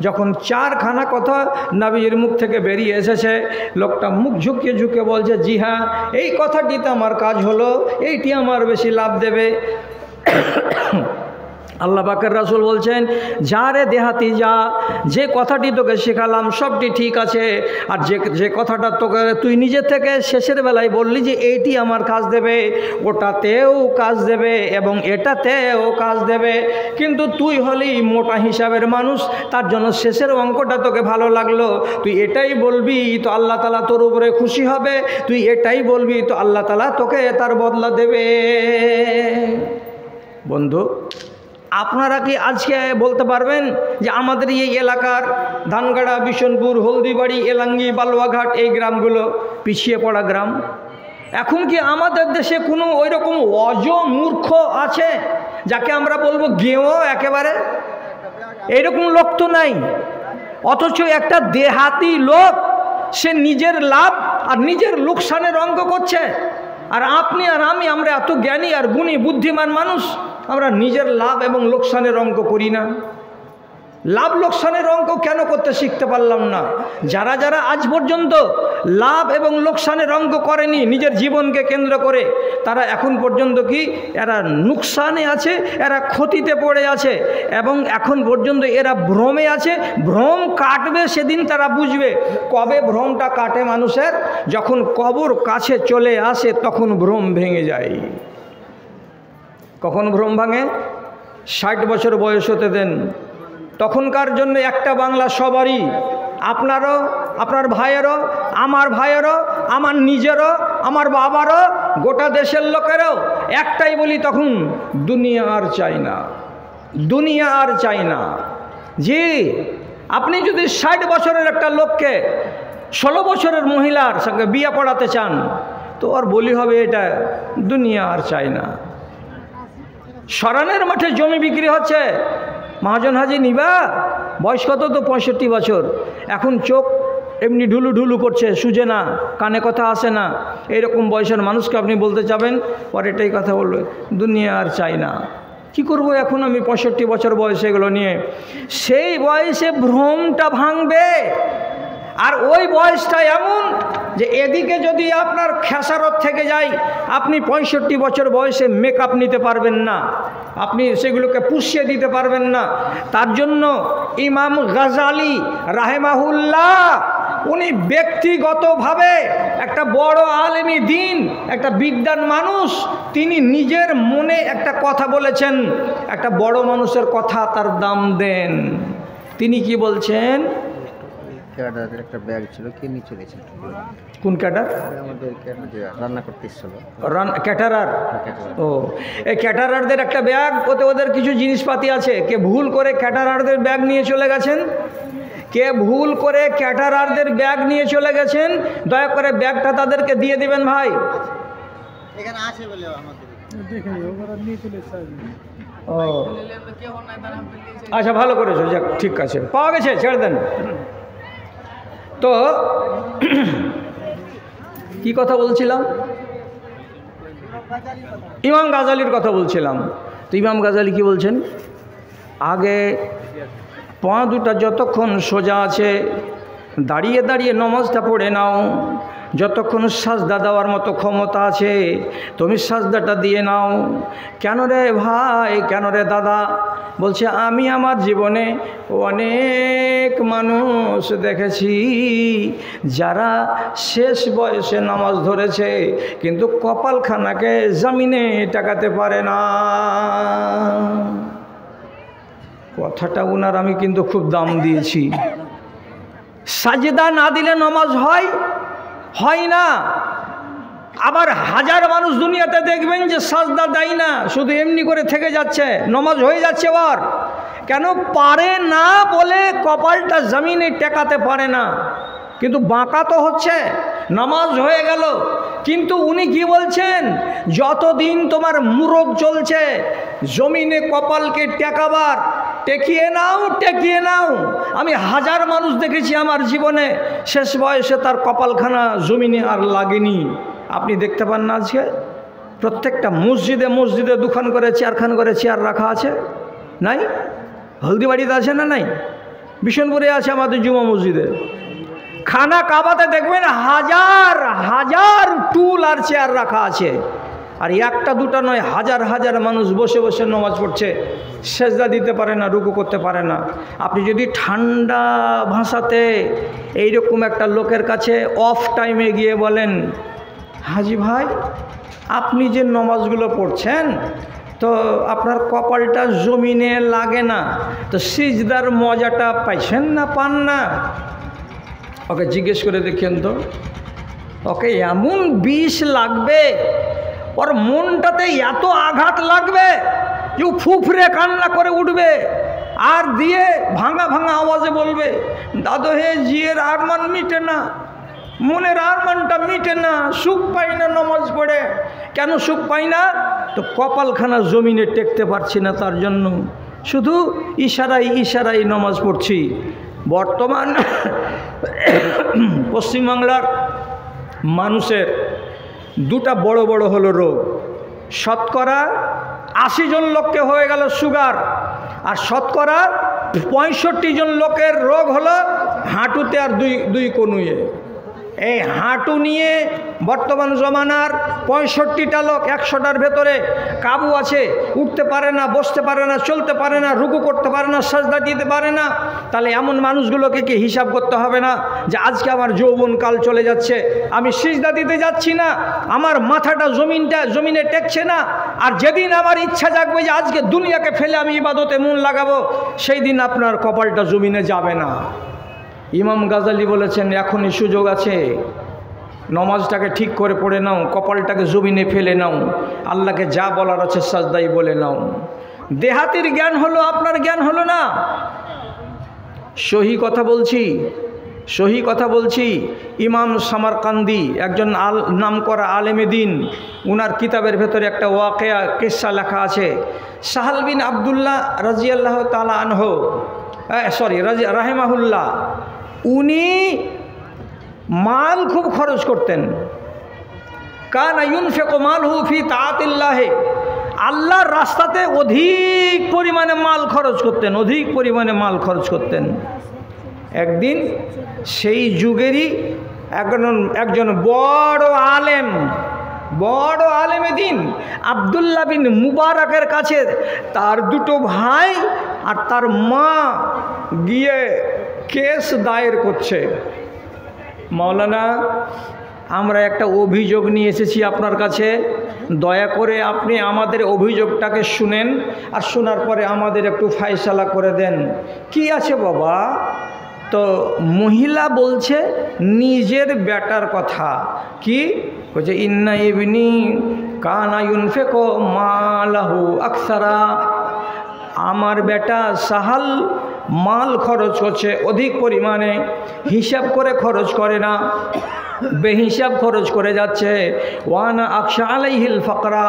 যখন চারখানা কথা নবীর মুখ থেকে বেরিয়ে এসেছে, লোকটা মুখ ঝুঁকিয়ে ঝুঁকে বলছে, জি হ্যাঁ এই কথাটিতে আমার কাজ হলো, এইটি আমার বেশি লাভ দেবে। আল্লাহ পাকের রাসূল বলছেন, যা রে দেহাতি যা, যে কথাটি তোকে শেখালাম সবটি ঠিক আছে, আর যে কথাটা তোকে তুই নিজে থেকে শেষের বেলায় বললি যে এইটি আমার কাজ দেবে, ওটাতেও কাজ দেবে এবং এটাতেও কাজ দেবে, কিন্তু তুই হলি মোটা হিসাবের মানুষ, তার জন্য শেষের অঙ্কটা তোকে ভালো লাগলো, তুই এটাই বলবি তো আল্লাহ তাআলা তোর উপরে খুশি হবে, তুই এটাই বলবি তো আল্লাহ তাআলা তোকে তার বদলা দেবে। বন্ধু, আপনারা কি আজকে বলতে পারবেন যে আমাদের এই এলাকার ধানগাড়া, বিশনপুর, হলদিবাড়ি, এলাঙ্গি, বালুয়াঘাট এই গ্রামগুলো পিছিয়ে পড়া গ্রাম? এখন কি আমাদের দেশে কোনো ওই রকম অজমূর্খ আছে যাকে আমরা বলবো গেঁয়ো একেবারে? এইরকম লোক তো নাই। অথচ একটা দেহাতি লোক সে নিজের লাভ আর নিজের লোকসানের অঙ্ক করছে, আর আপনি আর আমি, আমরা এত জ্ঞানী আর গুণী বুদ্ধিমান মানুষ, আমরা নিজের লাভ এবং লোকসানের অঙ্ক করি না। লাভ লোকসানের অঙ্ক কেন করতে শিখতে পারলাম না? যারা যারা আজ পর্যন্ত লাভ এবং লোকসানের অঙ্ক করেনি নিজের জীবনকে কেন্দ্র করে, তারা এখন পর্যন্ত কি এরা নুকসানে আছে, এরা ক্ষতিতে পড়ে আছে, এবং এখন পর্যন্ত এরা ভ্রমে আছে। ভ্রম কাটবে সেদিন তারা বুঝবে। কবে ভ্রমটা কাটে মানুষের? যখন কবর কাছে চলে আসে তখন ভ্রম ভেঙে যায়। কখন ভ্রম ভাঙে? 60 বছর বয়স হতে দেন, তখনকার জন্য একটা বাংলা সবারই, আপনারও, আপনার ভাইয়েরও, আমার ভাইয়েরও, আমার নিজেরও, আমার বাবারও, গোটা দেশের লোকেরও একটাই বলি তখন, দুনিয়া আর চাই না, দুনিয়া আর চাই না। জি, আপনি যদি 60 বছরের একটা লোককে 16 বছরের মহিলার সঙ্গে বিয়ে পড়াতে চান তো আর বলি হবে এটা দুনিয়া আর চাই না। সরানের মাঠে জমি বিক্রি হচ্ছে, মহাজন হাজি নিবা, বয়স কত? তো 65 বছর। এখন চোখ এমনি ঢুলু ঢুলু করছে, সুজে না, কানে কথা আসে না, এইরকম বয়সের মানুষকে আপনি বলতে যাবেন পরে এটাই কথা বলবে দুনিয়া আর চাই না। কি করব এখন আমি 65 বছর বয়সে এগুলো নিয়ে? সেই বয়সে ভ্রমটা ভাঙবে, আর ওই বয়সটা এমন যে এদিকে যদি আপনার খেসারত থেকে যায়, আপনি 65 বছর বয়সে মেকআপ নিতে পারবেন না, আপনি সেগুলোকে পুষিয়ে দিতে পারবেন না। তার জন্য ইমাম গাজালি রাহেমাহুল্লাহ উনি ব্যক্তিগতভাবে একটা বড় আলেমী দিন, একটা বিদ্বান মানুষ, তিনি নিজের মনে একটা কথা বলেছেন, একটা বড় মানুষের কথা তার দাম দেন। তিনি কি বলছেন? ক্যাডারের একটা ব্যাগ ছিল, কে নিয়ে চলেছে? কোন ক্যাডার? আমাদের রান্না করতে এসেছিল ক্যাটারার। ও, এই ক্যাটারারদের একটা ব্যাগ, ওতে ওদের কিছু জিনিসপাতি আছে, কে ভুল করে ক্যাটারারদের ব্যাগ নিয়ে চলে গেছেন, কে ভুল করে ক্যাটারারদের ব্যাগ নিয়ে চলে গেছেন, দয়া করে ব্যাগটা তাদেরকে দিয়ে দিবেন ভাই। এখানে আছে বলে আমাদের ও আচ্ছা, ভালো করেছো, যাক ঠিক আছে, পাওয়া গেছে, ছেড়ে দেন। তো কি কথা বলছিলাম? ইমাম গাজালির কথা বলছিলাম। তো ইমাম গাজালি কি বলছেন? আগে পা দুটা যতক্ষণ সোজা আছে দাঁড়িয়ে দাঁড়িয়ে নমাজটা পড়ে নাও, যতক্ষণ সাজদা দেওয়ার মতো ক্ষমতা আছে তুমি সাজদাটা দিয়ে নাও। কেন রে ভাই, কেন রে দাদা? বলছে আমি আমার জীবনে অনেক মানুষ দেখেছি যারা শেষ বয়সে নামাজ ধরেছে কিন্তু কপালখানাকে জমিনে টেকাতে পারে না। কথাটা উনার আমি কিন্তু খুব দাম দিয়েছি। সাজদা না দিলে নামাজ হয় না। আবার হাজার মানুষ দুনিয়াতে দেখবেন যে সাজদা দেয় না, শুধু এমনি করে থেকে যাচ্ছে, নামাজ হয়ে যাচ্ছে ওর, কেন পারে না বলে কপালটা জমিনে টেকাতে পারে না। কিন্তু বাঁকা তো হচ্ছে, নামাজ হয়ে গেল, কিন্তু উনি কি বলছেন, যতদিন তোমার মুরগ চলছে জমিনে কপালকে টেকাবার, টেকিয়ে নাও। আমি হাজার মানুষ দেখেছি আমার জীবনে শেষ বয়সে তার কপালখানা জমিনে আর লাগেনি। আপনি দেখতে পান না আজকে প্রত্যেকটা মসজিদে দুখান করে চারখান করে চেয়ার রাখা আছে, নাই? হলদিবাড়িতে আছে না নাই? বিশনপুরে আছে আমাদের জুমা মসজিদে। খানা কাবাতে দেখবেন হাজার হাজার টুল আর চেয়ার রাখা আছে, আর একটা দুটা নয়, হাজার হাজার মানুষ বসে বসে নামাজ পড়ছে, সেজদা দিতে পারে না, রুকু করতে পারে না। আপনি যদি ঠান্ডা ভাষাতে এইরকম একটা লোকের কাছে অফ টাইমে গিয়ে বলেন, হাজি ভাই আপনি যে নামাজগুলো পড়ছেন তো আপনার কপালটা জমিনে লাগে না, তো সিজদার মজাটা পাইছেন না পান না? ওকে জিজ্ঞেস করে দেখেন তো, ওকে এমন বিষ লাগবে, ওর মনটাতে এত আঘাত লাগবে যে ফুফরে কান্না করে উঠবে, আর দিয়ে ভাঙা ভাঙা আওয়াজে বলবে, দাদু হে জিয়ের আরমান মিটে না, মনের আরমানটা মিটে না, সুখ পাই না নামাজ পড়ে। কেন সুখ পাই না? তো কপালখানা জমিনে টেকতে পারছি না, তার জন্য শুধু ইশারাই নামাজ পড়ছি। বর্তমান পশ্চিমবাংলার মানুষের দুটা বড় বড় হলো রোগ। শতকরা 80 জন লোককে হয়ে গেল সুগার, আর শতকরা 65 জন লোকের রোগ হলো হাঁটুতে আর দুই কনুয়ে। এই হাঁটু নিয়ে বর্তমান জমানার 65টা লোক 100টার ভেতরে কাবু আছে, উঠতে পারে না, বসতে পারে না, চলতে পারে না, রুকু করতে পারে না, সাজদা দিতে পারে না। তাহলে এমন মানুষগুলোকে কি হিসাব করতে হবে না যে আজকে আমার যৌবনকাল চলে যাচ্ছে, আমি সিজদা দিতে যাচ্ছি না, আমার মাথাটা জমিনে টেকছে না, আর যেদিন আমার ইচ্ছা জাগবে যে আজকে দুনিয়াকে ফেলে আমি ইবাদতে মন লাগাবো, সেই দিন আপনার কপালটা জমিনে যাবে না। ইমাম গাজালি বলেছেন এখনই সুযোগ আছে, নমাজটাকে ঠিক করে পড়ে নাও, কপালটাকে জমিনে ফেলে নাও, আল্লাহকে যা বলার আছে সাজদাই বলে নাও। দেহাতির জ্ঞান হলো, আপনার জ্ঞান হলো না। সহি কথা বলছি। ইমাম সামারকান্দি একজন নামকরা আলেমে দিন, উনার কিতাবের ভেতরে একটা ওয়াকিয়া কিসসা লেখা আছে। সাহাল বিন আবদুল্লাহ রাজিয়াল্লাহ তাআলা আনহু রাহিমাহুল্লাহ, উনি মাল খুব খরচ করতেন। কানা ইউনফিকু মালহু ফি তাআতিল্লাহ, আল্লাহর রাস্তাতে অধিক পরিমাণে মাল খরচ করতেন। একদিন সেই যুগেরই একজন বড় আলেমে দিন আব্দুল্লাহ বিন মুবারকের কাছে তার দুটো ভাই আর তার মা গিয়ে কেস দায়ের করছে, মাওলানা আমরা একটা অভিযোগ নিয়ে এসেছি আপনার কাছে, দয়া করে আপনি আমাদের অভিযোগটাকে শুনেন, আর শোনার পরে আমাদের একটু ফায়সালা করে দেন। কি আছে বাবা? তো মহিলা বলছে নিজের বেটার কথা। কি বলছে? ইন্না ইবনি কানা ইউনফিকু মালাহু আকসারা, আমার বেটা সাহাল মাল খরচ করছে অধিক পরিমাণে, হিসাব করে খরচ করে না, বেহিসাব খরচ করে যাচ্ছে। ওয়ানা আকশা আলাইহিল ফাকরা,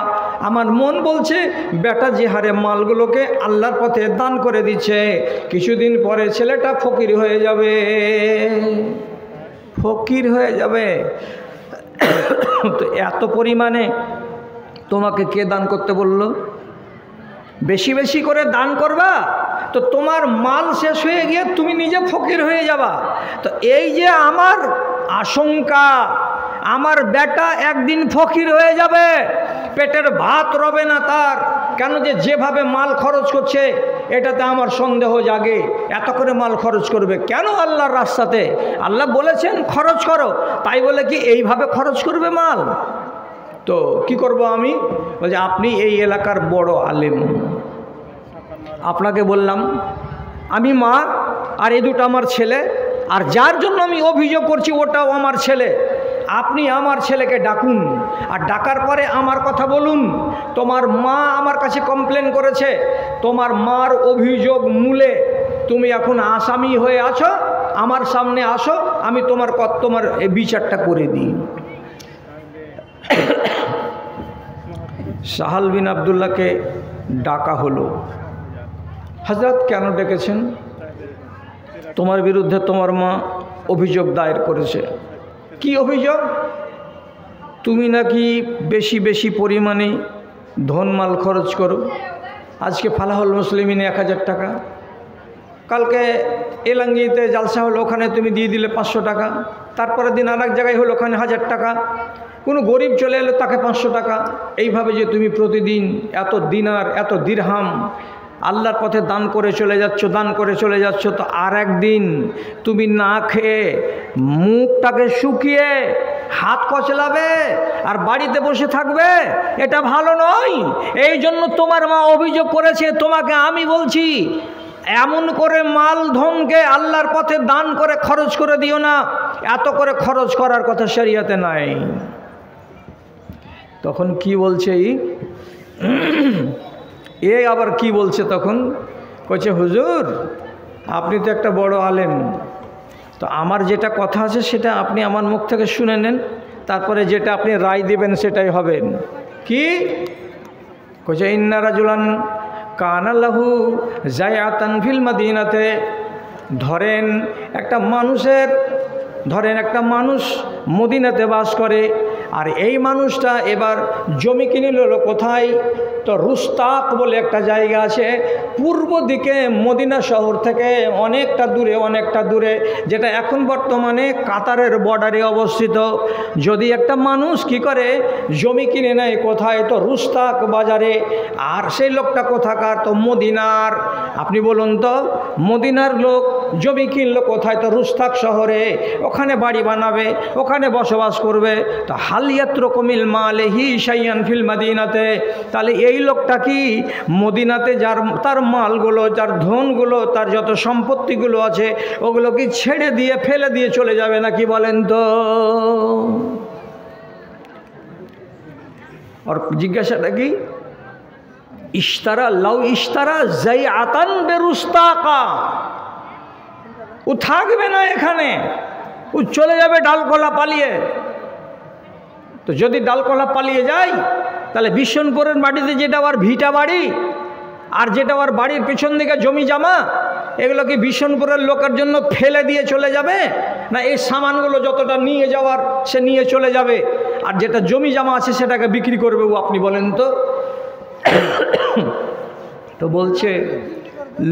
আমার মন বলছে বেটা যে হারে মালগুলোকে আল্লাহর পথে দান করে দিচ্ছে, কিছুদিন পরে ছেলেটা ফকির হয়ে যাবে। তো এত পরিমাণে তোমাকে কে দান করতে বললো? বেশি বেশি করে দান করবা তো তোমার মাল শেষ হয়ে গিয়ে তুমি নিজে ফকির হয়ে যাবা। তো এই যে আমার আশঙ্কা, আমার বেটা একদিন ফকির হয়ে যাবে, পেটের ভাত রবে না তার, কেন যে যেভাবে মাল খরচ করছে এটাতে আমার সন্দেহ জাগে, এত করে মাল খরচ করবে কেন আল্লাহর রাস্তাতে? আল্লাহ বলেছেন খরচ করো, তাই বলে কি এইভাবে খরচ করবে মাল? তো কি করব আমি? বলছে আপনি এই এলাকার বড় আলেম, আপনাকে বললাম আমি মা আর এই দুটো আমার ছেলে, আর যার জন্য আমি অভিযোগ করছি ওটাও আমার ছেলে। আপনি আমার ছেলেকে ডাকুন, আর ডাকার পরে আমার কথা বলুন। তোমার মা আমার কাছে কমপ্লেন করেছে, তোমার মার অভিযোগ মূলে তুমি এখন আসামি হয়ে আছো, আমার সামনে আসো, আমি তোমার বিচারটা করে দিই। সাহাল বিন আবদুল্লাহকে ডাকা হলো। হযরত কেন ডেকেছেন? তোমার বিরুদ্ধে তোমার মা অভিযোগ দায়ের করেছে। কি অভিযোগ? তুমি নাকি বেশি বেশি পরিমাণে ধনমাল খরচ করো। আজকে ফালাহুল মুসলিমিনে 1000 টাকা, কালকে এলাঙ্গিতে জালসা হলো, ওখানে তুমি দিয়ে দিলে 500 টাকা, তারপরের দিন আর এক জায়গায় হলো, ওখানে 1000 টাকা। কোনো গরিব চলে এলো, তাকে 500 টাকা। এইভাবে যে তুমি প্রতিদিন এত দিনার এত দিরহাম আল্লাহর পথে দান করে চলে যাচ্ছ, তো আর একদিন তুমি না খেয়ে মুখটাকে শুকিয়ে হাত কচলাবে আর বাড়িতে বসে থাকবে, এটা ভালো নয়। এই জন্য তোমার মা অভিযোগ করেছে। তোমাকে আমি বলছি, এমন করে মাল ধনকে আল্লাহর পথে দান করে খরচ করে দিও না, এত করে খরচ করার কথা শরীয়তে নাই। তখন কি বলছে এ আবার কি বলছে? তখন কইছে হুজুর আপনি তো একটা বড় আলেম, তো আমার যেটা কথা আছে সেটা আপনি আমার মুখ থেকে শুনে নেন, তারপরে যেটা আপনি রায় দিবেন সেটাই হবেন। কি কইছে? ইন্না রাজুলান কানা লাহু জায়াতান ফিল মাদিনাতে। ধরেন একটা মানুষ মদিনাতে বাস করে, আর এই মানুষটা এবার জমি কিনে নিল কোথায়? তো রুস্তাক বলে একটা জায়গা আছে পূর্ব দিকে মদিনা শহর থেকে অনেকটা দূরে, যেটা এখন বর্তমানে কাতারের বর্ডারে অবস্থিত। যদি একটা মানুষ কি করে জমি কিনে নেয় কোথায়? তো রুস্তাক বাজারে। আর সেই লোকটা কোথাকার? তো মদিনার। আপনি বলুন তো, মদিনার লোক জমি কিনলো কোথায়? তো রুস্তাক শহরে। ওখানে বাড়ি বানাবে, ওখানে বসবাস করবে। তো হালিয়াত্রকমিল মালেহি শাইয়ান ফিল মাদিনাতে। তাহলে এই লোকটা কি মদিনাতে তার মালগুলো, যার ধনগুলো, তার যত সম্পত্তিগুলো আছে ওগুলো কি ছেড়ে দিয়ে ফেলে দিয়ে চলে যাবে নাকি? বলেন তো। আর জিজ্ঞাসাটা কি? ইশতারা জাইআতান বেরুস্তাকা। ও থাকবে না এখানে, ও চলে যাবে ডালকলা পালিয়ে। তো যদি ডালকলা পালিয়ে যায়, তাহলে বিশ্বনপুরের মাটিতে যেটা ওর ভিটা বাড়ি আর যেটা ওর বাড়ির পেছন দিকে জমি জামা, এগুলো কি বিশ্বনপুরের লোকের জন্য ফেলে দিয়ে চলে যাবে? না এই সামানগুলো যতটা নিয়ে যাওয়ার সে নিয়ে চলে যাবে, আর যেটা জমি জামা আছে সেটাকে বিক্রি করবে ও? আপনি বলেন তো। তো বলছে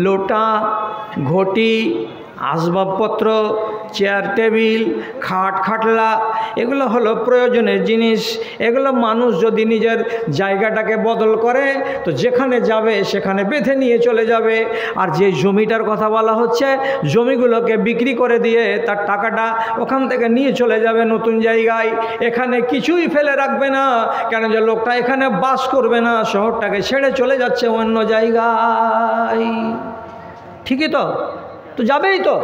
লোটা, ঘটি, আসবাবপত্র, চেয়ার টেবিল, খাটলা, এগুলো হলো প্রয়োজনের জিনিস। এগুলো মানুষ যদি নিজের জায়গাটাকে বদল করে, তো যেখানে যাবে সেখানে বেঁধে নিয়ে চলে যাবে। আর যে জমিটার কথা বলা হচ্ছে, জমিগুলোকে বিক্রি করে দিয়ে তার টাকাটা ওখান থেকে নিয়ে চলে যাবে নতুন জায়গায়। এখানে কিছুই ফেলে রাখবে না, কেন যে লোকটা এখানে বাস করবে না, শহরটাকে ছেড়ে চলে যাচ্ছে অন্য জায়গায়। ঠিকই তো যাবেই তো।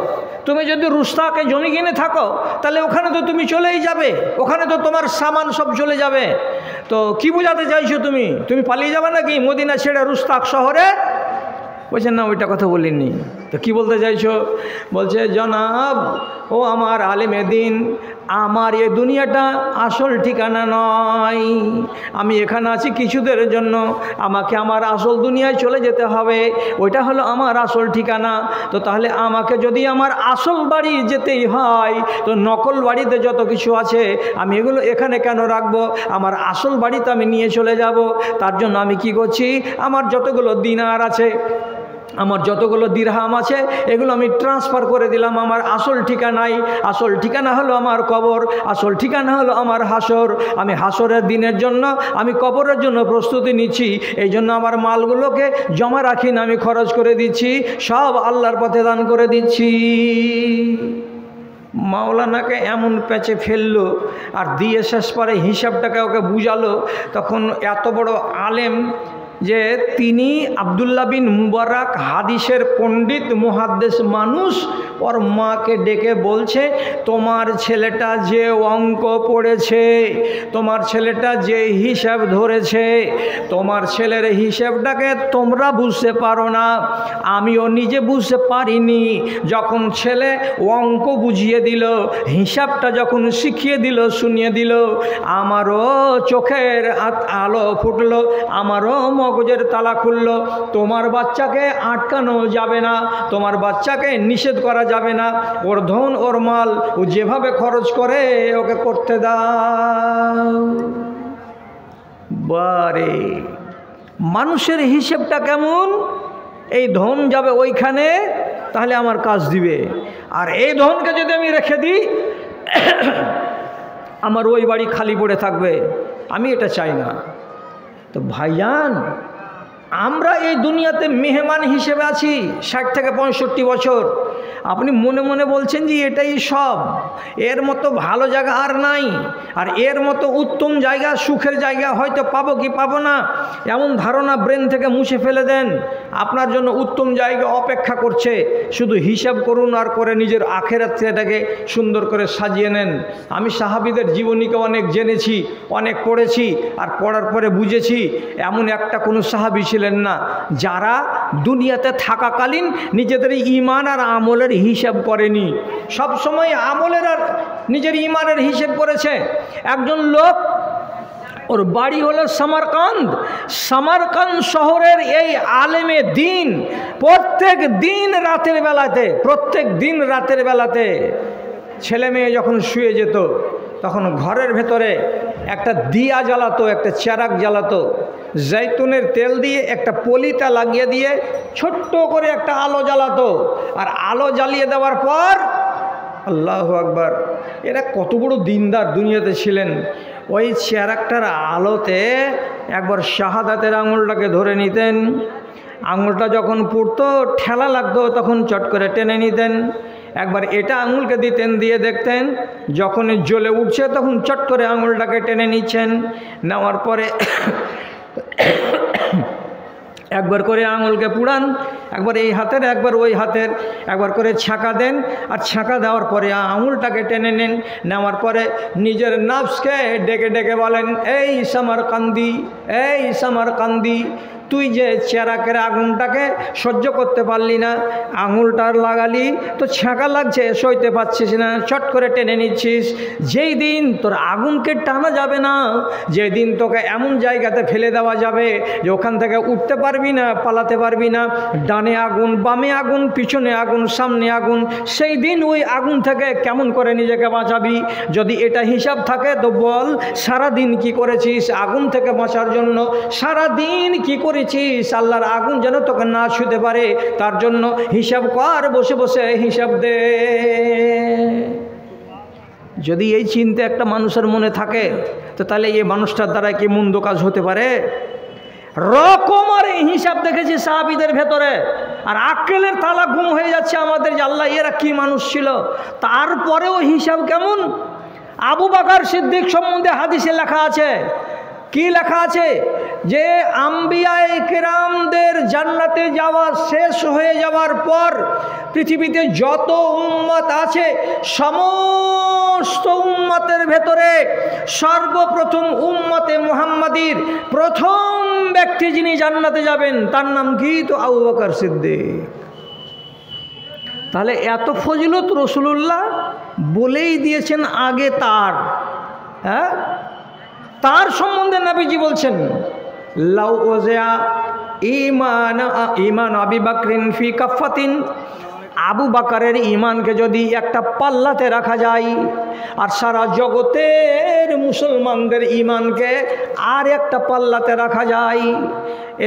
তুমি যদি রুস্তাকে জমি কিনে থাকো, তাহলে ওখানে তো তুমি চলেই যাবে, ওখানে তো তোমার সামান সব চলে যাবে। তো কি বোঝাতে চাইছো তুমি পালিয়ে যাবে নাকি মদিনা ছেড়ে রুস্তাক শহরে? বলছেন না, ওইটা কথা বলিনি। তো কি বলতে চাইছো? বলছে জনাব, ও আমার আলেমে দিন, আমার এই দুনিয়াটা আসল ঠিকানা নয়। আমি এখানে আছি কিছুদের জন্য, আমাকে আমার আসল দুনিয়ায় চলে যেতে হবে, ওইটা হলো আমার আসল ঠিকানা। তো তাহলে আমাকে যদি আমার আসল বাড়ি যেতেই হয়, তো নকল বাড়িতে যত কিছু আছে আমি এগুলো এখানে কেন রাখবো? আমার আসল বাড়িতে আমি নিয়ে চলে যাব। তার জন্য আমি কি করছি, আমার যতগুলো দিনার আছে আমার যতগুলো দিরহাম আছে এগুলো আমি ট্রান্সফার করে দিলাম আমার আসল ঠিকানায়। আসল ঠিকানা হলো আমার কবর, আসল ঠিকানা হলো আমার হাসর। আমি হাসরের দিনের জন্য, আমি কবরের জন্য প্রস্তুতি নিচ্ছি। এই জন্য আমার মালগুলোকে জমা রাখি না, আমি খরচ করে দিচ্ছি, সব আল্লাহর পথে দান করে দিচ্ছি। মাওলানাকে এমন প্যাচে ফেললো আর দিয়ে শেষ পরে হিসাবটাকে ওকে বুঝালো। তখন এত বড় আলেম যে তিনি আব্দুল্লাহ বিন মুবারক হাদিসের পণ্ডিত মুহাদ্দিস মানুষ, ওর মাকে ডেকে বলছে, তোমার ছেলেটা যে অঙ্ক পড়েছে, তোমার ছেলেটা যে হিসাব ধরেছে, তোমার ছেলের হিসাবটাকে তোমরা বুঝতে পারো না, আমিও নিজে বুঝতে পারিনি। যখন ছেলে অঙ্ক বুঝিয়ে দিল, হিসাবটা যখন শিখিয়ে দিল, শুনিয়ে দিল, আমারও চোখের আলো ফুটলো, আমারও মগজের তালা খুললো। তোমার বাচ্চাকে আটকানো যাবে না, তোমার বাচ্চাকে নিষেধ করা যাবে না, ওর ধন ওর মাল ও যেভাবে খরচ করে ওকে করতে দাও। বারে মানুষের হিসেবটা কেমন, এই ধন যাবে ওইখানে, তাহলে আমার কাজ দিবে, আর এই ধনকে যদি আমি রেখে দিই আমার ওই বাড়ি খালি পড়ে থাকবে, আমি এটা চাই না। তো ভাইজান, আমরা এই দুনিয়াতে মেহমান হিসেবে আছি 60 থেকে 65 বছর। আপনি মনে মনে বলছেন যে এটাই সব, এর মতো ভালো জায়গা আর নাই, আর এর মতো উত্তম জায়গা, সুখের জায়গা হয়তো পাবো কি পাবো না, এমন ধারণা ব্রেন থেকে মুছে ফেলে দেন। আপনার জন্য উত্তম জায়গা অপেক্ষা করছে, শুধু হিসাব করুন আর করে নিজের আখেরাতটাকে সুন্দর করে সাজিয়ে নেন। আমি সাহাবীদের জীবনীকে অনেক জেনেছি, অনেক পড়েছি, আর পড়ার পরে বুঝেছি এমন একটা কোনো সাহাবী ছিলেন না যারা দুনিয়াতে থাকাকালীন নিজেদের ঈমান আর আমলের হিসাব করেনি। সব সময় আমলের আর নিজের ঈমানের হিসাব করেছে। একজন লোক, ওর বাড়ি হলো সামারকান্দ। সামারকান্দ শহরের এই আলেমে দিন প্রত্যেক দিন রাতের বেলাতে ছেলে মেয়ে যখন শুয়ে যেত, তখন ঘরের ভেতরে একটা দিয়া জ্বালাতো, একটা চেরাগ জ্বালাতো, জৈতুনের তেল দিয়ে একটা পলিতা লাগিয়ে দিয়ে ছোট্ট করে একটা আলো জ্বালাতো। আর আলো জ্বালিয়ে দেওয়ার পর, আল্লাহু আকবার, এরা কত বড় দিনদার দুনিয়াতে ছিলেন, ওই চেরাগটার আলোতে একবার শাহাদাতের আঙুলটাকে ধরে নিতেন। আঙুলটা যখন পুড়তো, ঠেলা লাগতো, তখন চট করে টেনে নিতেন। একবার এটা আঙুলকে দিতেন, দিয়ে দেখতেন যখন জ্বলে উঠছে তখন চট করে আঙুলটাকে টেনে নিচ্ছেন। নেওয়ার পরে একবার করে আঙুলকে পুড়ান, একবার এই হাতের একবার ওই হাতের, একবার করে ছাঁকা দেন, আর ছাঁকা দেওয়ার পরে আঙুলটাকে টেনে নেন। নেওয়ার পরে নিজের নাফসকে ডেকে ডেকে বলেন, এই সামারকান্দি, এই সামারকান্দি, তুই যে চেরাকের আগুনটাকে সহ্য করতে পারলি না, আঙুলটার লাগালি তো ছাঁকা লাগছে, সইতে পারছিস না, চট করে টেনে নিচ্ছিস। যেই দিন তোর আগুনকে টানা যাবে না, যেই দিন তোকে এমন জায়গাতে ফেলে দেওয়া যাবে যে ওখান থেকে উঠতে পারবি না, পালাতে পারবি না, ডানে আগুন, বামে আগুন, পিছনে আগুন, সামনে আগুন, সেই দিন ওই আগুন থেকে কেমন করে নিজেকে বাঁচাবি? যদি এটা হিসাব থাকে তো বল, সারা দিন কি করেছিস আগুন থেকে বাঁচার জন্য? সারা দিন কি করেছিস আল্লাহর আগুন যেন তোকে না ছুঁতে পারে, তার জন্য হিসাব কর, বসে বসে হিসাব দে। যদি এই চিন্তা একটা মানুষের মনে থাকে, তো তাহলে এই মানুষটার দ্বারা কি মন্দ কাজ হতে পারে? রকমার হিসাব দেখেছি সাহাবীদের ভেতরে, আর আক্কেলের তালা গুম হয়ে যাচ্ছে আমাদের যে আল্লাহ এরা কি মানুষ ছিল। তারপরেও হিসাব কেমন? আবু বকর সিদ্দিক সম্বন্ধে হাদিসে লেখা আছে, কি লেখা আছে? যে আম্বিয়ায়ে কেরামদের জান্নাতে যাওয়া শেষ হয়ে যাওয়ার পর পৃথিবীতে যত উম্মত আছে, সমস্ত উম্মতের ভেতরে সর্বপ্রথম উম্মতে মুহাম্মাদির প্রথম ব্যক্তি যিনি জান্নাতে যাবেন তার নাম কি? তো আবু বকর সিদ্দিক। তাহলে এত ফজিলত রাসূলুল্লাহ বলেই দিয়েছেন আগে তার, হ্যাঁ, তার সম্বন্ধে নবীজি বলছেন, লাউ ওযিয়া ঈমান আবি বকরিন ফি কাফাতিন, আবু বকরের ঈমানকে যদি একটা পাল্লাতে রাখা যায়, আর সারা জগতের মুসলমানদের ঈমানকে আর একটা পাল্লাতে রাখা যায়,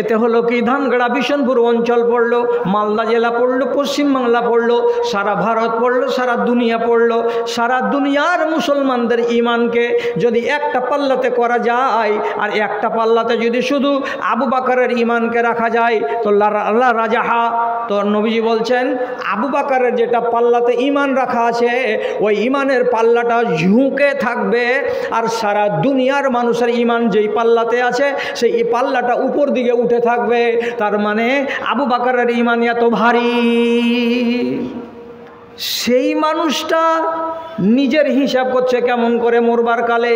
এতে হলো কি ধানগড়া বিশনপুর অঞ্চল পড়লো, মালদা জেলা পড়লো, পশ্চিমবাংলা পড়লো, সারা ভারত পড়লো, সারা দুনিয়া পড়লো। সারা দুনিয়ার মুসলমানদের ইমানকে যদি একটা পাল্লাতে করা যায় আর একটা পাল্লাতে যদি শুধু আবু বকরের ইমানকে রাখা যায় তো আল্লাহ রাজাহা। তো নবীজি বলছেন আবু বকরের যেটা পাল্লাতে ইমান রাখা আছে ওই ইমানের পাল্লাটা ঝুঁকে থাকবে, আর সারা দুনিয়ার মানুষের ইমান যেই পাল্লাতে আছে সেই পাল্লাটা উপর দিকে উঠে থাকবে। তার মানে আবু বকরের ইমান এত ভারী। সেই মানুষটা নিজের হিসাব করছে কেমন করে মরবার কালে।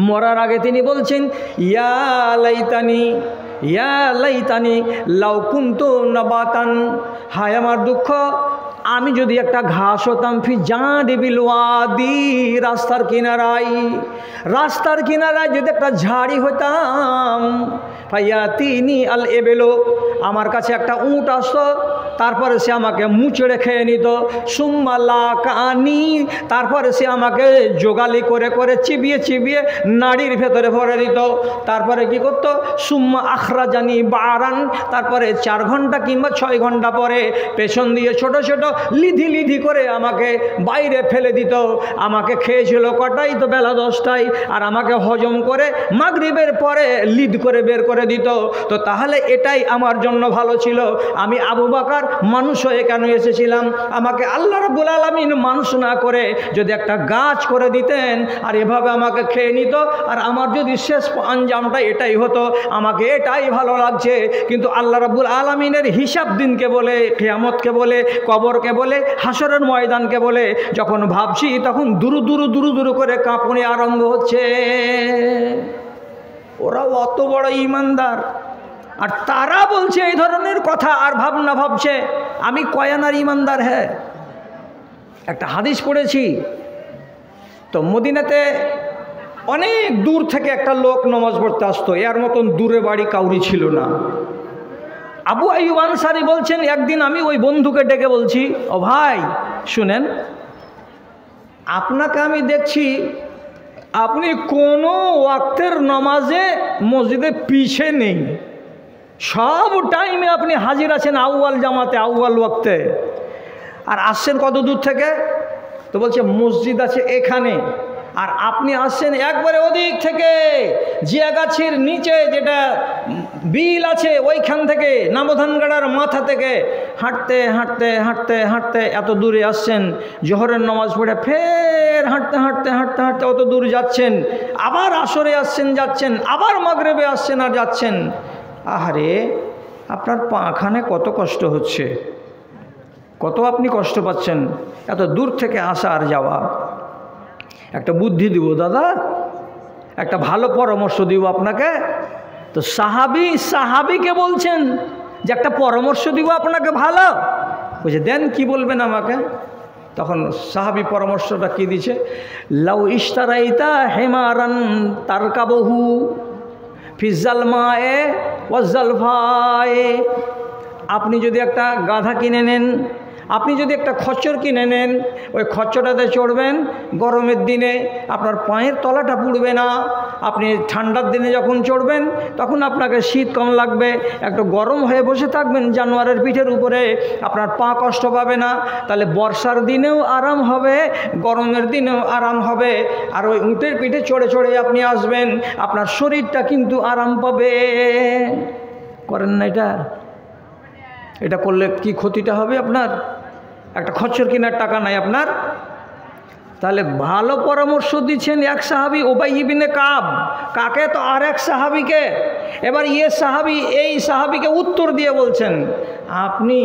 মরার আগে তিনি বলছেন ইয়া লাইতানি লাউ কুনতু নাবাতান, হায় আমার দুঃখ আমি যদি একটা ঘাস হতাম। ফি জানিবিল ওয়াদি, রাস্তার কিনারায় যদি একটা ঝাড়ি হতাম। ফায়াতিনি আল এবেলো, আমার কাছে একটা উট আসতো, তারপরে সে আমাকে মুচড়ে খেয়ে নিত। সুম্মা লাকানি, তারপরে সে আমাকে জোগালি করে করে চিবিয়ে নাড়ির ভেতরে ভরে দিত। তারপরে কি করতো? সুম্মা আখরাজানি বারান, তারপরে 4 ঘন্টা কিংবা 6 ঘন্টা পরে পেছন দিয়ে ছোট ছোট লিধি করে আমাকে বাইরে ফেলে দিত। আমাকে খেয়েছিল কটাই? তো বেলা 10টায়। আর আমাকে হজম করে মাগরিবের পরে লিদ করে বের করে দিত। তো তাহলে এটাই আমার জন্য ভালো ছিল। আমি আবু বকর মানুষ হয়ে কেন এসেছিলাম? আমাকে আল্লাহ রাব্বুল আলামিন মানুষ না করে যদি একটা গাছ করে দিতেন আর এভাবে আমাকে খেয়ে নিত, আর আমার যদি শেষ আঞ্জামটা এটাই হতো, আমাকে এটাই ভালো লাগছে। কিন্তু আল্লাহ রাব্বুল আলামিনের হিসাব দিনকে বলে, কিয়ামতকে বলে, কবরকে বলে, হাসরের ময়দানকে বলে যখন ভাবছি তখন দুরু করে কাঁপুনি আরম্ভ হচ্ছে। ওরাও অত বড় ইমানদার, আর তারা বলছে এই ধরনের কথা আর ভাবনা ভাবছে আমি কয়ানার ইমানদার। হ্যাঁ, একটা হাদিস পড়েছি তো, মদিনাতে অনেক দূর থেকে একটা লোক নামাজ পড়তে আসতো, এর মতন দূরে বাড়ি কাউরি ছিল না। আবু আইয়ুব আনসারী বলছেন একদিন আমি ওই বন্ধুকে ডেকে বলছি, ও ভাই শুনেন, আপনাকে আমি দেখছি আপনি কোনো ওয়াক্তের নামাজে মসজিদে পিছে নেই, সব টাইমে আপনি হাজির আছেন আউয়াল জামাতে, আউয়াল ওয়াক্তে। আর আসছেন কত দূর থেকে? তো বলছে মসজিদ আছে এখানে, আর আপনি আসছেন একবারে ওদিক থেকে, জিয়াগাছির নিচে যেটা বিল আছে ওইখান থেকে, নামধানগড়ার মাথা থেকে হাঁটতে হাঁটতে হাঁটতে হাঁটতে এত দূরে আসছেন। জোহরের নামাজ পড়ে ফের হাঁটতে হাঁটতে হাঁটতে হাঁটতে অত দূর যাচ্ছেন, আবার আসরে আসছেন যাচ্ছেন, আবার মাগরিবে আসছেন আর যাচ্ছেন। আহারে, আপনার পাখানে কত কষ্ট হচ্ছে, কত আপনি কষ্ট পাচ্ছেন এত দূর থেকে আসা আর যাওয়া। একটা বুদ্ধি দিব দাদা, একটা ভালো পরামর্শ দিব আপনাকে। তো সাহাবিকে বলছেন যে একটা পরামর্শ দিব আপনাকে ভালো। বলছে দেন, কি বলবেন আমাকে? তখন সাহাবি পরামর্শটা কি দিছে? লাউ ইশতারাইতা হিমারান তারকাবহু ফিজাল মায়ে ওয়াজাল ফায়ে, আপনি যদি একটা গাধা কিনে নেন, আপনি যদি একটা খচ্চর কিনে নেন, ওই খচ্চরটাতে চড়বেন, গরমের দিনে আপনার পায়ের তলাটা পুড়বে না। আপনি ঠান্ডার দিনে যখন চড়বেন তখন আপনাকে শীত কম লাগবে, একটু গরম হয়ে বসে থাকবেন জানোয়ারের পিঠের উপরে, আপনার পা কষ্ট পাবে না। তাহলে বর্ষার দিনেও আরাম হবে, গরমের দিনেও আরাম হবে। আর ওই উটের পিঠে চড়ে চড়ে আপনি আসবেন, আপনার শরীরটা কিন্তু আরাম পাবে। করেন না এটা? এটা করলে কি ক্ষতিটা হবে আপনার? একটা খচ্চর কেনার টাকা নাই আপনার। তাহলে ভালো পরামর্শ দিচ্ছেন এক সাহাবি উবাই ইবনে কাব, কাকে? তো আর এক সাহাবিকে। এবার এই সাহাবিকে উত্তর দিয়ে বলছেন, আপনি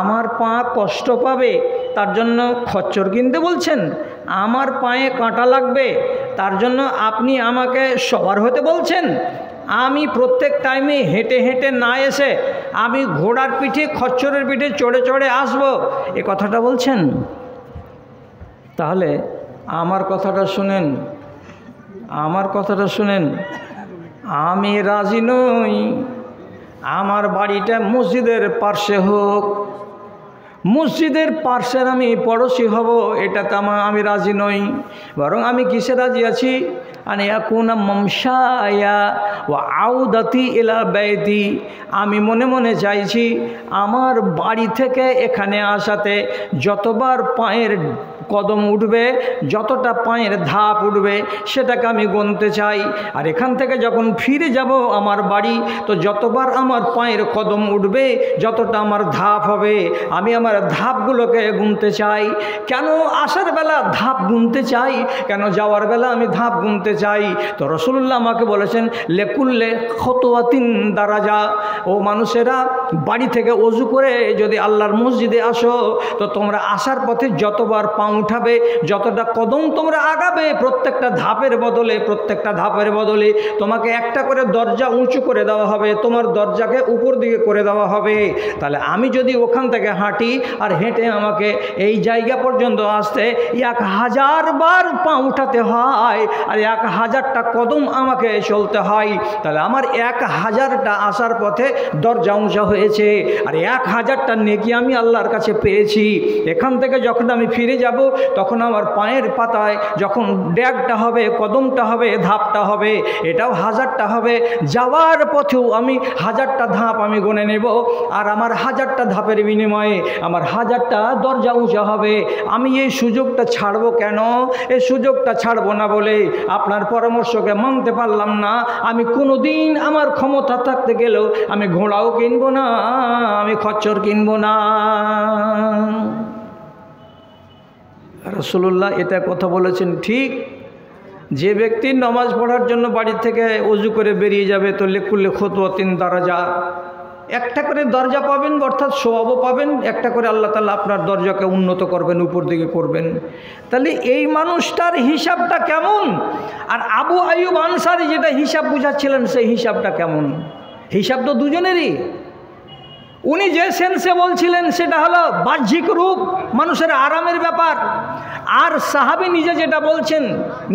আমার পা কষ্ট পাবে তার জন্য খচ্চর কিনতে বলছেন, আমার পায়ে কাঁটা লাগবে তার জন্য আপনি আমাকে সবার হতে বলছেন। আমি প্রত্যেক টাইমে হেঁটে হেঁটে না এসে আমি ঘোড়ার পিঠে, খচ্চরের পিঠে চড়ে চড়ে আসবো, এ কথাটা বলছেন? তাহলে আমার কথাটা শুনেন, আমি রাজি নই আমার বাড়িটা মসজিদের পার্শ্বে হোক, মসজিদের পার্শ্বের আমি পড়োশি হব এটাতে আমি রাজি নই, বরং আমি কিসে রাজি আছি? আন ইয়াকুনা মামশায়া ওয়া আউদাতি ইলা বাইতি, আমি মনে মনে চাইছি আমার বাড়ি থেকে এখানে আসাতে যতবার পায়ের কদম উঠবে, যতটা পায়ের ধাপ উঠবে সেটাকে আমি গুনতে চাই। আর এখান থেকে যখন ফিরে যাব আমার বাড়ি, তো যতবার আমার পায়ের কদম উঠবে, যতটা আমার ধাপ হবে, আমি আমার ধাপগুলোকে গুনতে চাই। কেন আসার বেলা ধাপ গুনতে চাই, কেন যাওয়ার বেলা আমি ধাপ গুনতে চাই? তো রাসূলুল্লাহ আমাকে বলেছেন লেকুল্লে খতওয়াতিন দারাজা। ও মানুষেরা, বাড়ি থেকে ওযু করে যদি আল্লাহর মসজিদে আসো, তো তোমরা আসার পথে যতবার পা উঠাবে, যতটা কদম তোমরা আগাবে, প্রত্যেকটা ধাপের বদলে তোমাকে একটা করে দরজা উঁচু করে দেওয়া হবে, তোমার দরজাকে উপর দিকে করে দেওয়া হবে। তাহলে আমি যদি ওখান থেকে হাঁটি আর হেঁটে আমাকে এই জায়গা পর্যন্ত আসতে 1000 বার পা উঠাতে হয় আর 1000টা কদম আমাকে চলতে হয়, তাহলে আমার 1000টা আসার পথে দরজা উঁচা হয়েছে আর 1000টা নেকি আমি আল্লাহর কাছে পেয়েছি। এখান থেকে যখন আমি ফিরে যাব, তখন আমার পায়ের পাতায় যখন ড্যাগটা হবে, কদমটা হবে, ধাপটা হবে, এটাও 1000টা হবে। যাওয়ার পথেও আমি 1000টা ধাপ আমি গুনে নেব, আর আমার 1000টা ধাপের বিনিময়ে আমার 1000টা দরজা উঁচা হবে। আমি এই সুযোগটা ছাড়বো কেন? এই সুযোগটা ছাড়বো না বলে আপনার পরামর্শকে মানতে পারলাম না। আমি কোনোদিন আমার ক্ষমতা থাকতে গেলেও আমি ঘোড়াও কিনবো না, আমি খচ্চর কিনবো না। রাসূলুল্লাহ এটা কথা বলেছেন ঠিক। যে ব্যক্তি নামাজ পড়ার জন্য বাড়ি থেকে ওযু করে বেরিয়ে যাবে, তো লিকুল্লি খুতওয়াতিন দারাজা, একটা করে দরজা পাবেন, অর্থাৎ সওয়াবও পাবেন, একটা করে আল্লাহ তাআলা আপনার দরজাকে উন্নত করবেন, উপর দিকে করবেন। তাহলে এই মানুষটার হিসাবটা কেমন? আর আবু আইয়ুব আনসারী যেটা হিসাব বুঝাচ্ছিলেন, সেই হিসাবটা কেমন? হিসাব তো দুজনেরই। উনি যে সেন্সে বলছিলেন সেটা হলো বাহ্যিক রূপ, মানুষের আরামের ব্যাপার। আর সাহাবী নিজে যেটা বলছেন,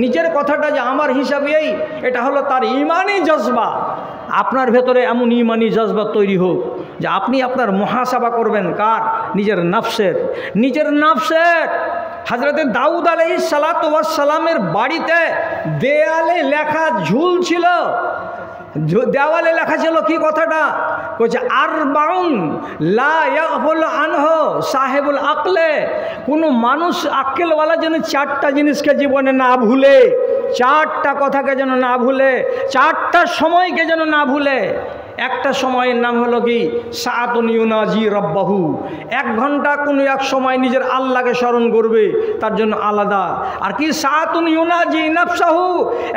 নিজের কথাটা যে আমার হিসাব এই, এটা হলো তার ঈমানি জজবা। আপনার ভেতরে এমন ঈমানি জজবা তৈরি হোক যে আপনি আপনার মুহাসাবা করবেন কার? নিজের নাফসের। হযরতে দাউদ আলাইহিস সালাতু ওয়াস সালামের বাড়িতে দেয়ালে লেখা ঝুলছিল, দেওয়ালে লেখা ছিল কি কথাটা? কইছে আরবাউন লা ইয়াগফুল আনহু সাহেবুল আকলে। কোনো মানুষ আক্কেলওয়ালা যেন 4টা জিনিসকে জীবনে না ভুলে, 4টা কথাকে যেন না ভুলে, 4টা সময়কে যেন না ভুলে। একটা সময়ের নাম হলো কি? সাআতুন ইউনাজি রব্বাহু, 1 ঘন্টা কোনো এক সময় নিজের আল্লাহকে স্মরণ করবে, তার জন্য আলাদা। আর কি? সাআতুন ইউনাজি নাফসাহু,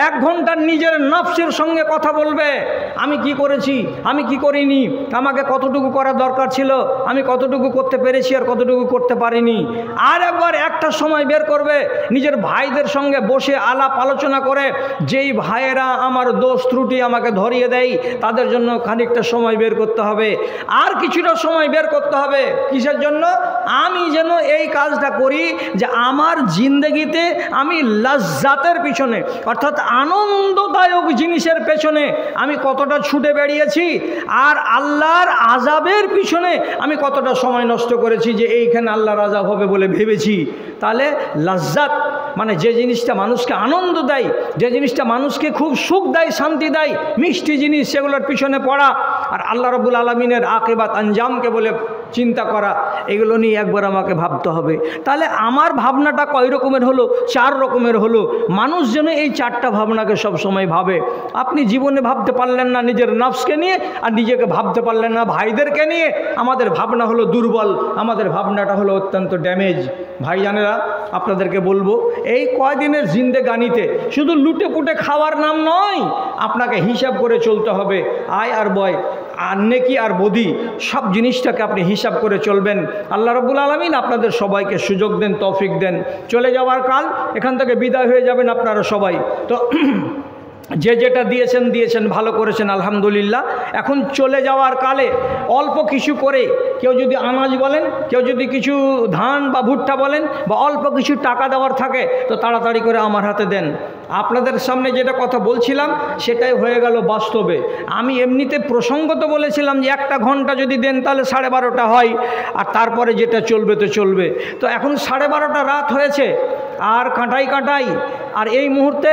1 ঘন্টা নিজের নফসের সঙ্গে কথা বলবে, আমি কি করেছি, আমি কি করিনি, আমাকে কতটুকু করা দরকার ছিল, আমি কতটুকু করতে পেরেছি আর কতটুকু করতে পারিনি। আর একবার একটা সময় বের করবে নিজের ভাইদের সঙ্গে বসে আলাপ আলোচনা করে, যেই ভাইয়েরা আমার দোষ ত্রুটি আমাকে ধরিয়ে দেয়, তাদের জন্য খানিকটা সময় বের করতে হবে। আর কিছুটা সময় বের করতে হবে কিসের জন্য? আমি যেন এই কাজটা করি যে আমার জিন্দেগিতে আমি লাজ্জাতের পিছনে, অর্থাৎ আনন্দদায়ক জিনিসের পেছনে আমি কতটা ছুটে বেরিয়েছি, আর আল্লাহর আযাবের পিছনে আমি কতটা সময় নষ্ট করেছি যে এইখানে আল্লাহর আযাব হবে বলে ভেবেছি। তাহলে লাজ্জাত মানে যে জিনিসটা মানুষকে আনন্দ দেয়, যে জিনিসটা মানুষকে খুব সুখ দেয়, শান্তি দেয়, মিষ্টি জিনিস, সেগুলোর পিছনে পড়া, আর আল্লাহ রাব্বুল আলামিনের আকিবাত আঞ্জামকে বলে চিন্তা করা, এগুলো নিয়ে একবার আমাকে ভাবতে হবে। তাহলে আমার ভাবনাটা কয় রকমের হলো? 4 রকমের হলো। মানুষ যেন এই 4টা ভাবনাকে সব সময় ভাবে। আপনি জীবনে ভাবতে পারলেন না নিজের নফসকে নিয়ে, আর নিজেকে ভাবতে পারলেন না ভাইদেরকে নিয়ে। আমাদের ভাবনা হলো দুর্বল, আমাদের ভাবনাটা হলো অত্যন্ত ড্যামেজ। ভাইজানেরা, আপনাদেরকে বলবো, এই কয়দিনের জিন্দেগানিতে শুধু লুটে পুটে খাওয়ার নাম নয়, আপনাকে হিসাব করে চলতে হবে। আয় আর বয়, আর নেকি আর বদি, সব জিনিসটাকে আপনি হিসাব করে চলবেন। আল্লাহ রাব্বুল আলামিন আপনাদের সবাইকে সুযোগ দেন, তৌফিক দেন। চলে যাওয়ার কাল, এখান থেকে বিদায় হয়ে যাবেন আপনারা সবাই। তো যে যেটা দিয়েছেন ভালো করেছেন, আলহামদুলিল্লাহ। এখন চলে যাওয়ার কালে অল্প কিছু করে কেউ যদি আনাজ বলেন, কেউ যদি কিছু ধান বা ভুট্টা বলেন, বা অল্প কিছু টাকা দেওয়ার থাকে তো তাড়াতাড়ি করে আমার হাতে দেন। আপনাদের সামনে যেটা কথা বলছিলাম সেটাই হয়ে গেল বাস্তবে। আমি এমনিতে প্রসঙ্গত বলেছিলাম যে 1 ঘন্টা যদি দেন তাহলে 12:30 হয়, আর তারপরে যেটা চলবে তো চলবে। তো এখন 12:30 রাত হয়েছে, আর কাঁটাই আর এই মুহূর্তে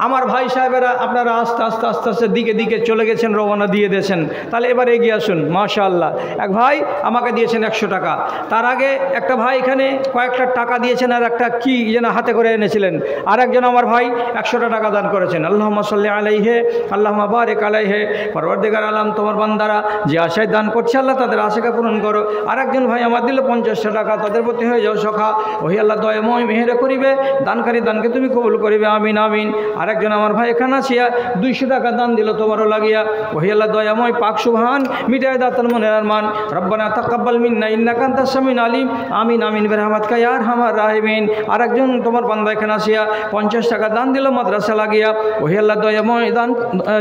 আমার ভাই সাহেবেরা আপনারা আস্তে আস্তে দিকে চলে গেছেন, রওনা দিয়ে দিয়েছেন। তাহলে এবার এগিয়ে আসুন। মাশাআল্লাহ, এক ভাই আমাকে দিয়েছেন 100 টাকা। তার আগে একটা ভাই এখানে কয়েকটা টাকা দিয়েছেন, আর একটা কি যেন হাতে করে এনেছিলেন। আর একজন আমার ভাই 100 টাকা দান করেছেন। আল্লাহুম্মা সাল্লি আলাইহি আল্লাহুম্মা বারিক আলাইহি। পরওয়ারদিগার আলম, তোমার বান্দারা যে আশায় দান করছে আল্লাহ তাদের আশাকে পূরণ করো। আর একজন ভাই আমার দিল 50 টাকা, তাদের প্রতি হয়ে যাও সখা। ওহি আল্লাহ দয়াময় মেহেরে করিবে, দানকারী দানকে তুমি কবুল করিবে, আমিন আমিন। আরেকজন আমার ভাই এখানে আসিয়া 200 টাকা দান দিল তোমারও লাগিয়া। ওহি আল্লাহ দয়াময় পাক সুবহান মিটায় দাতার মনের আরমান। রব্বানা তাকাব্বাল মিন্না ইন্নাকা আনতাস সামিউল আলিম, আমিন আমিন বিরহমাতিকা ইয়া আরহামার রাহিমিন। আরেকজন তোমার বান্দা এখানে আসিয়া 50 টাকা দান দিল মাদ্রাসা লাগিয়া। ওহি আল্লাহ দয়াময় দান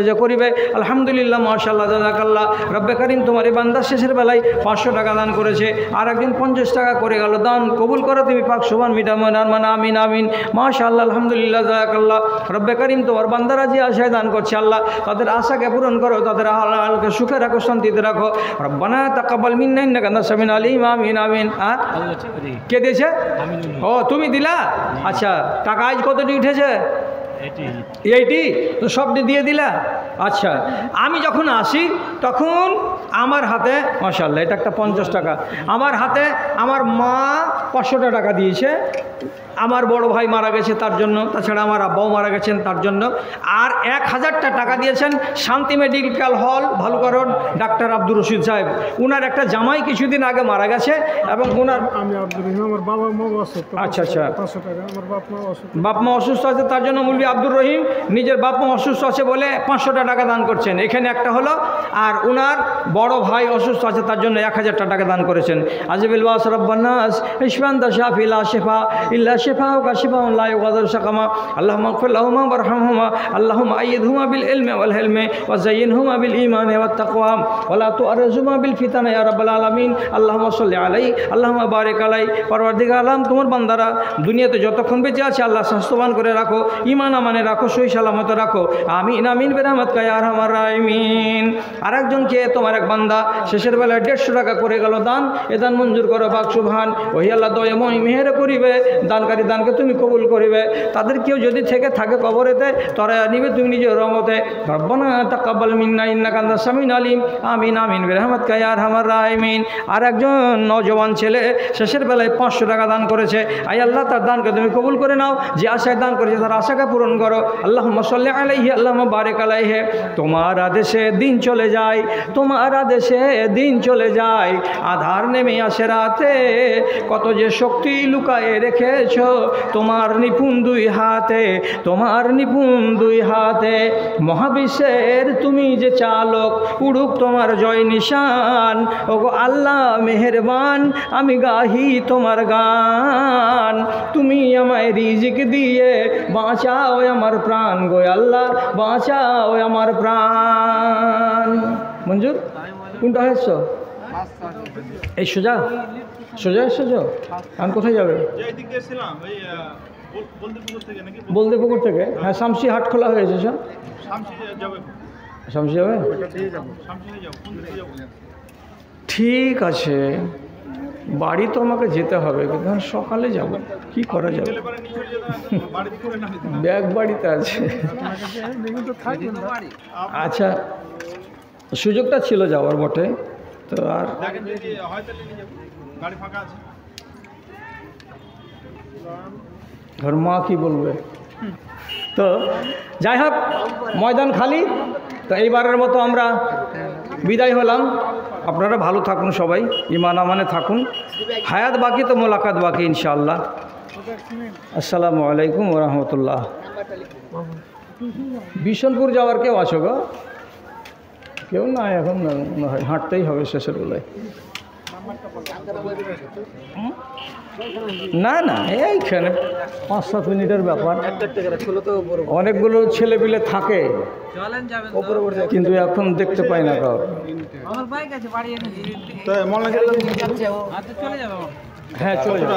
যে করিবে, আলহামদুলিল্লাহ, মাশাআল্লাহ, জাযাকাল্লাহ। রব্বে কারীম তোমার এই বান্দা শেষের বেলায় 500 টাকা দান করেছে। আর একজন 50 টাকা করে গেল। দান কবুল করো তুমি পাক সুবহান মিটা মনের আরমান, আমিন আমিন, মাশাআল্লাহ, আলহামদুলিল্লাহ, জাযাকাল্লাহ। রব্বে কারীম তোমার বান্দারা যে আশায় দান করছে আল্লাহ তাদের আশাকে পূরণ করো, তাদের হালকে সুখে রাখো, শান্তিতে রাখো। রব্বানা তাকাব্বাল মিন্না ইন্নাকা আনতাস সামিউল আলিম, আমিন আমিন। কে দিয়েছে? ও তুমি দিলা? আচ্ছা, টাকা আজ কতটি উঠেছে? 80। তো সবটি দিয়ে দিলা? আচ্ছা, আমি যখন আসি তখন আমার হাতে মাশাআল্লাহ এটা একটা 50 টাকা, আমার হাতে আমার মা 500 টাকা দিয়েছে। আমার বড় ভাই মারা গেছে তার জন্য, তাছাড়া আমার আব্বাও মারা গেছেন তার জন্য। আর 1000 টাকা দিয়েছেন শান্তি medical hall ভালুকারণ doctor Abdur Rashid সাহেব। উনার একটা জামাই কিছুদিন আগে মারা গেছে এবং উনার আমি আব্দুর রহিম, আমার বাবা মা অসুস্থ। আচ্ছা আচ্ছা, 500 টাকা। আমার বাপ মা অসুস্থ আছে তার জন্য মৌলভী আব্দুর রহিম নিজের বাপ মা অসুস্থ আছে বলে 500 টাকা দান করছেন। এখানে একটা হলো। আর উনার বড় ভাই অসুস্থ আছে তার জন্য 1000 টাকা দান করেছেন। আজিবিল ওয়াস রব্বান্নাস ইশফান দাশাফি লা শিফা ইল্লা শিফা ওয়া কাশিফা লা ইউগাদিরু সাকামা। আল্লাহুম্মা ইগফির লাহুমা ওয়ারহামহুমা, আল্লাহুম্মা আইয়িদহুমা বিল ইলমি ওয়াল হিলমি ওয়া যায়্যিনহুমা বিল ঈমানি ওয়াত তাকওয়া ওয়া লা তুআররিজহুমা বিল ফিতানি ইয়া রাব্বাল আলামিন। আল্লাহুম্মা সাল্লি আলাইহি আল্লাহুম্মা বারিক আলাইহি। পরওয়ারদিগার আলম, তোমার বান্দারা দুনিয়াতে যতক্ষণ বেঁচে আছে আল্লাহ স্বাস্থ্যবান করে রাখো, ঈমান আমানে রাখো, সহি সালামত রাখো, আমিন আমিন বিরহমাতিকা ইয়া আরহামার রাহিমিন। আরেকজনকে তোমার এক বান্দা শেষের বেলায় 150 টাকা করে গেল দান। এ দান মঞ্জুর করো পাক সুবহান। ওহি আল্লাহ দয়াময় মেহের করিবে, দানকারী দানকে তুমি কবুল করিবে। তাদের কেউ যদি থেকে থাকে কবরেতে তারা নিবে তুমি নিজের রহমতে। রব্বানা তাকাব্বাল মিন্না ইন্নাকা আনতাস সামিউল আলিম, আমিন আমিন বিরহমাতিকা ইয়া আরহামার রাহিমিন। আর একজন নওজওয়ান ছেলে শেষের বেলায় 500 টাকা দান করেছে। আয় আল্লাহ তার দানকে তুমি কবুল করে নাও, যে আশায় দান করেছে তার আশাকে পূরণ করো। আল্লাহুম্মা সাল্লি আলাইহি আল্লাহুম্মা বারিক আলাইহি। তোমার আদেশে দিন চলে যায়, তোমার আদেশে দিন চলে যায়, আধার নেমে আসে রাতে, কত যে শক্তি লুকায়ে রেখেছ তোমার নিপুণ 2 হাতে, তোমার নিপুণ 2 হাতে। মহাবিশ্বের তুমি যে চালক, উড়ুক তোমার জয় নিশান। ওগো আল্লাহ মেহেরবান, আমি গাহি তোমার গান। তুমি আমায় রিজিক দিয়ে বাঁচাও আমার প্রাণ গো আল্লাহ, বাঁচাও আমার প্রাণ। মঞ্জুর কোনটা হয়েছ? এই সোজা সোজা এসেছো? আমি কোথায় যাবে? বলদেপুকুর থেকে। হ্যাঁ, শামসি হাট খোলা হয়েছে স্যার। শামসি যাবে? ঠিক আছে, বাড়ি তো আমাকে যেতে হবে, কিন্তু সকালে যাব, কি করা যাবে? ব্যাগ বাড়িতে আছে। আচ্ছা, সুযোগটা ছিল যাওয়ার বটে, তো আর ঘর মা কি বলবে। তো যাই হোক, ময়দান খালি। তো এইবারের মতো আমরা বিদায় হলাম। আপনারা ভালো থাকুন, সবাই ঈমান আমানে থাকুন। হায়াত বাকি তো মোলাকাত বাকি ইনশাআল্লাহ। আসসালামু আলাইকুম ওয়া রাহমাতুল্লাহ। বিশনপুর যাওয়ার কেউ আছো গো? কেউ না, এখন হাঁটতেই হবে শেষের বেলায়। না না এইখানে 5-7 মিনিটের ব্যাপার। অনেকগুলো ছেলেপিলে থাকে কিন্তু এখন দেখতে পাই না কাউ। হ্যাঁ চলে যাবে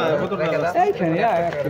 এইখানে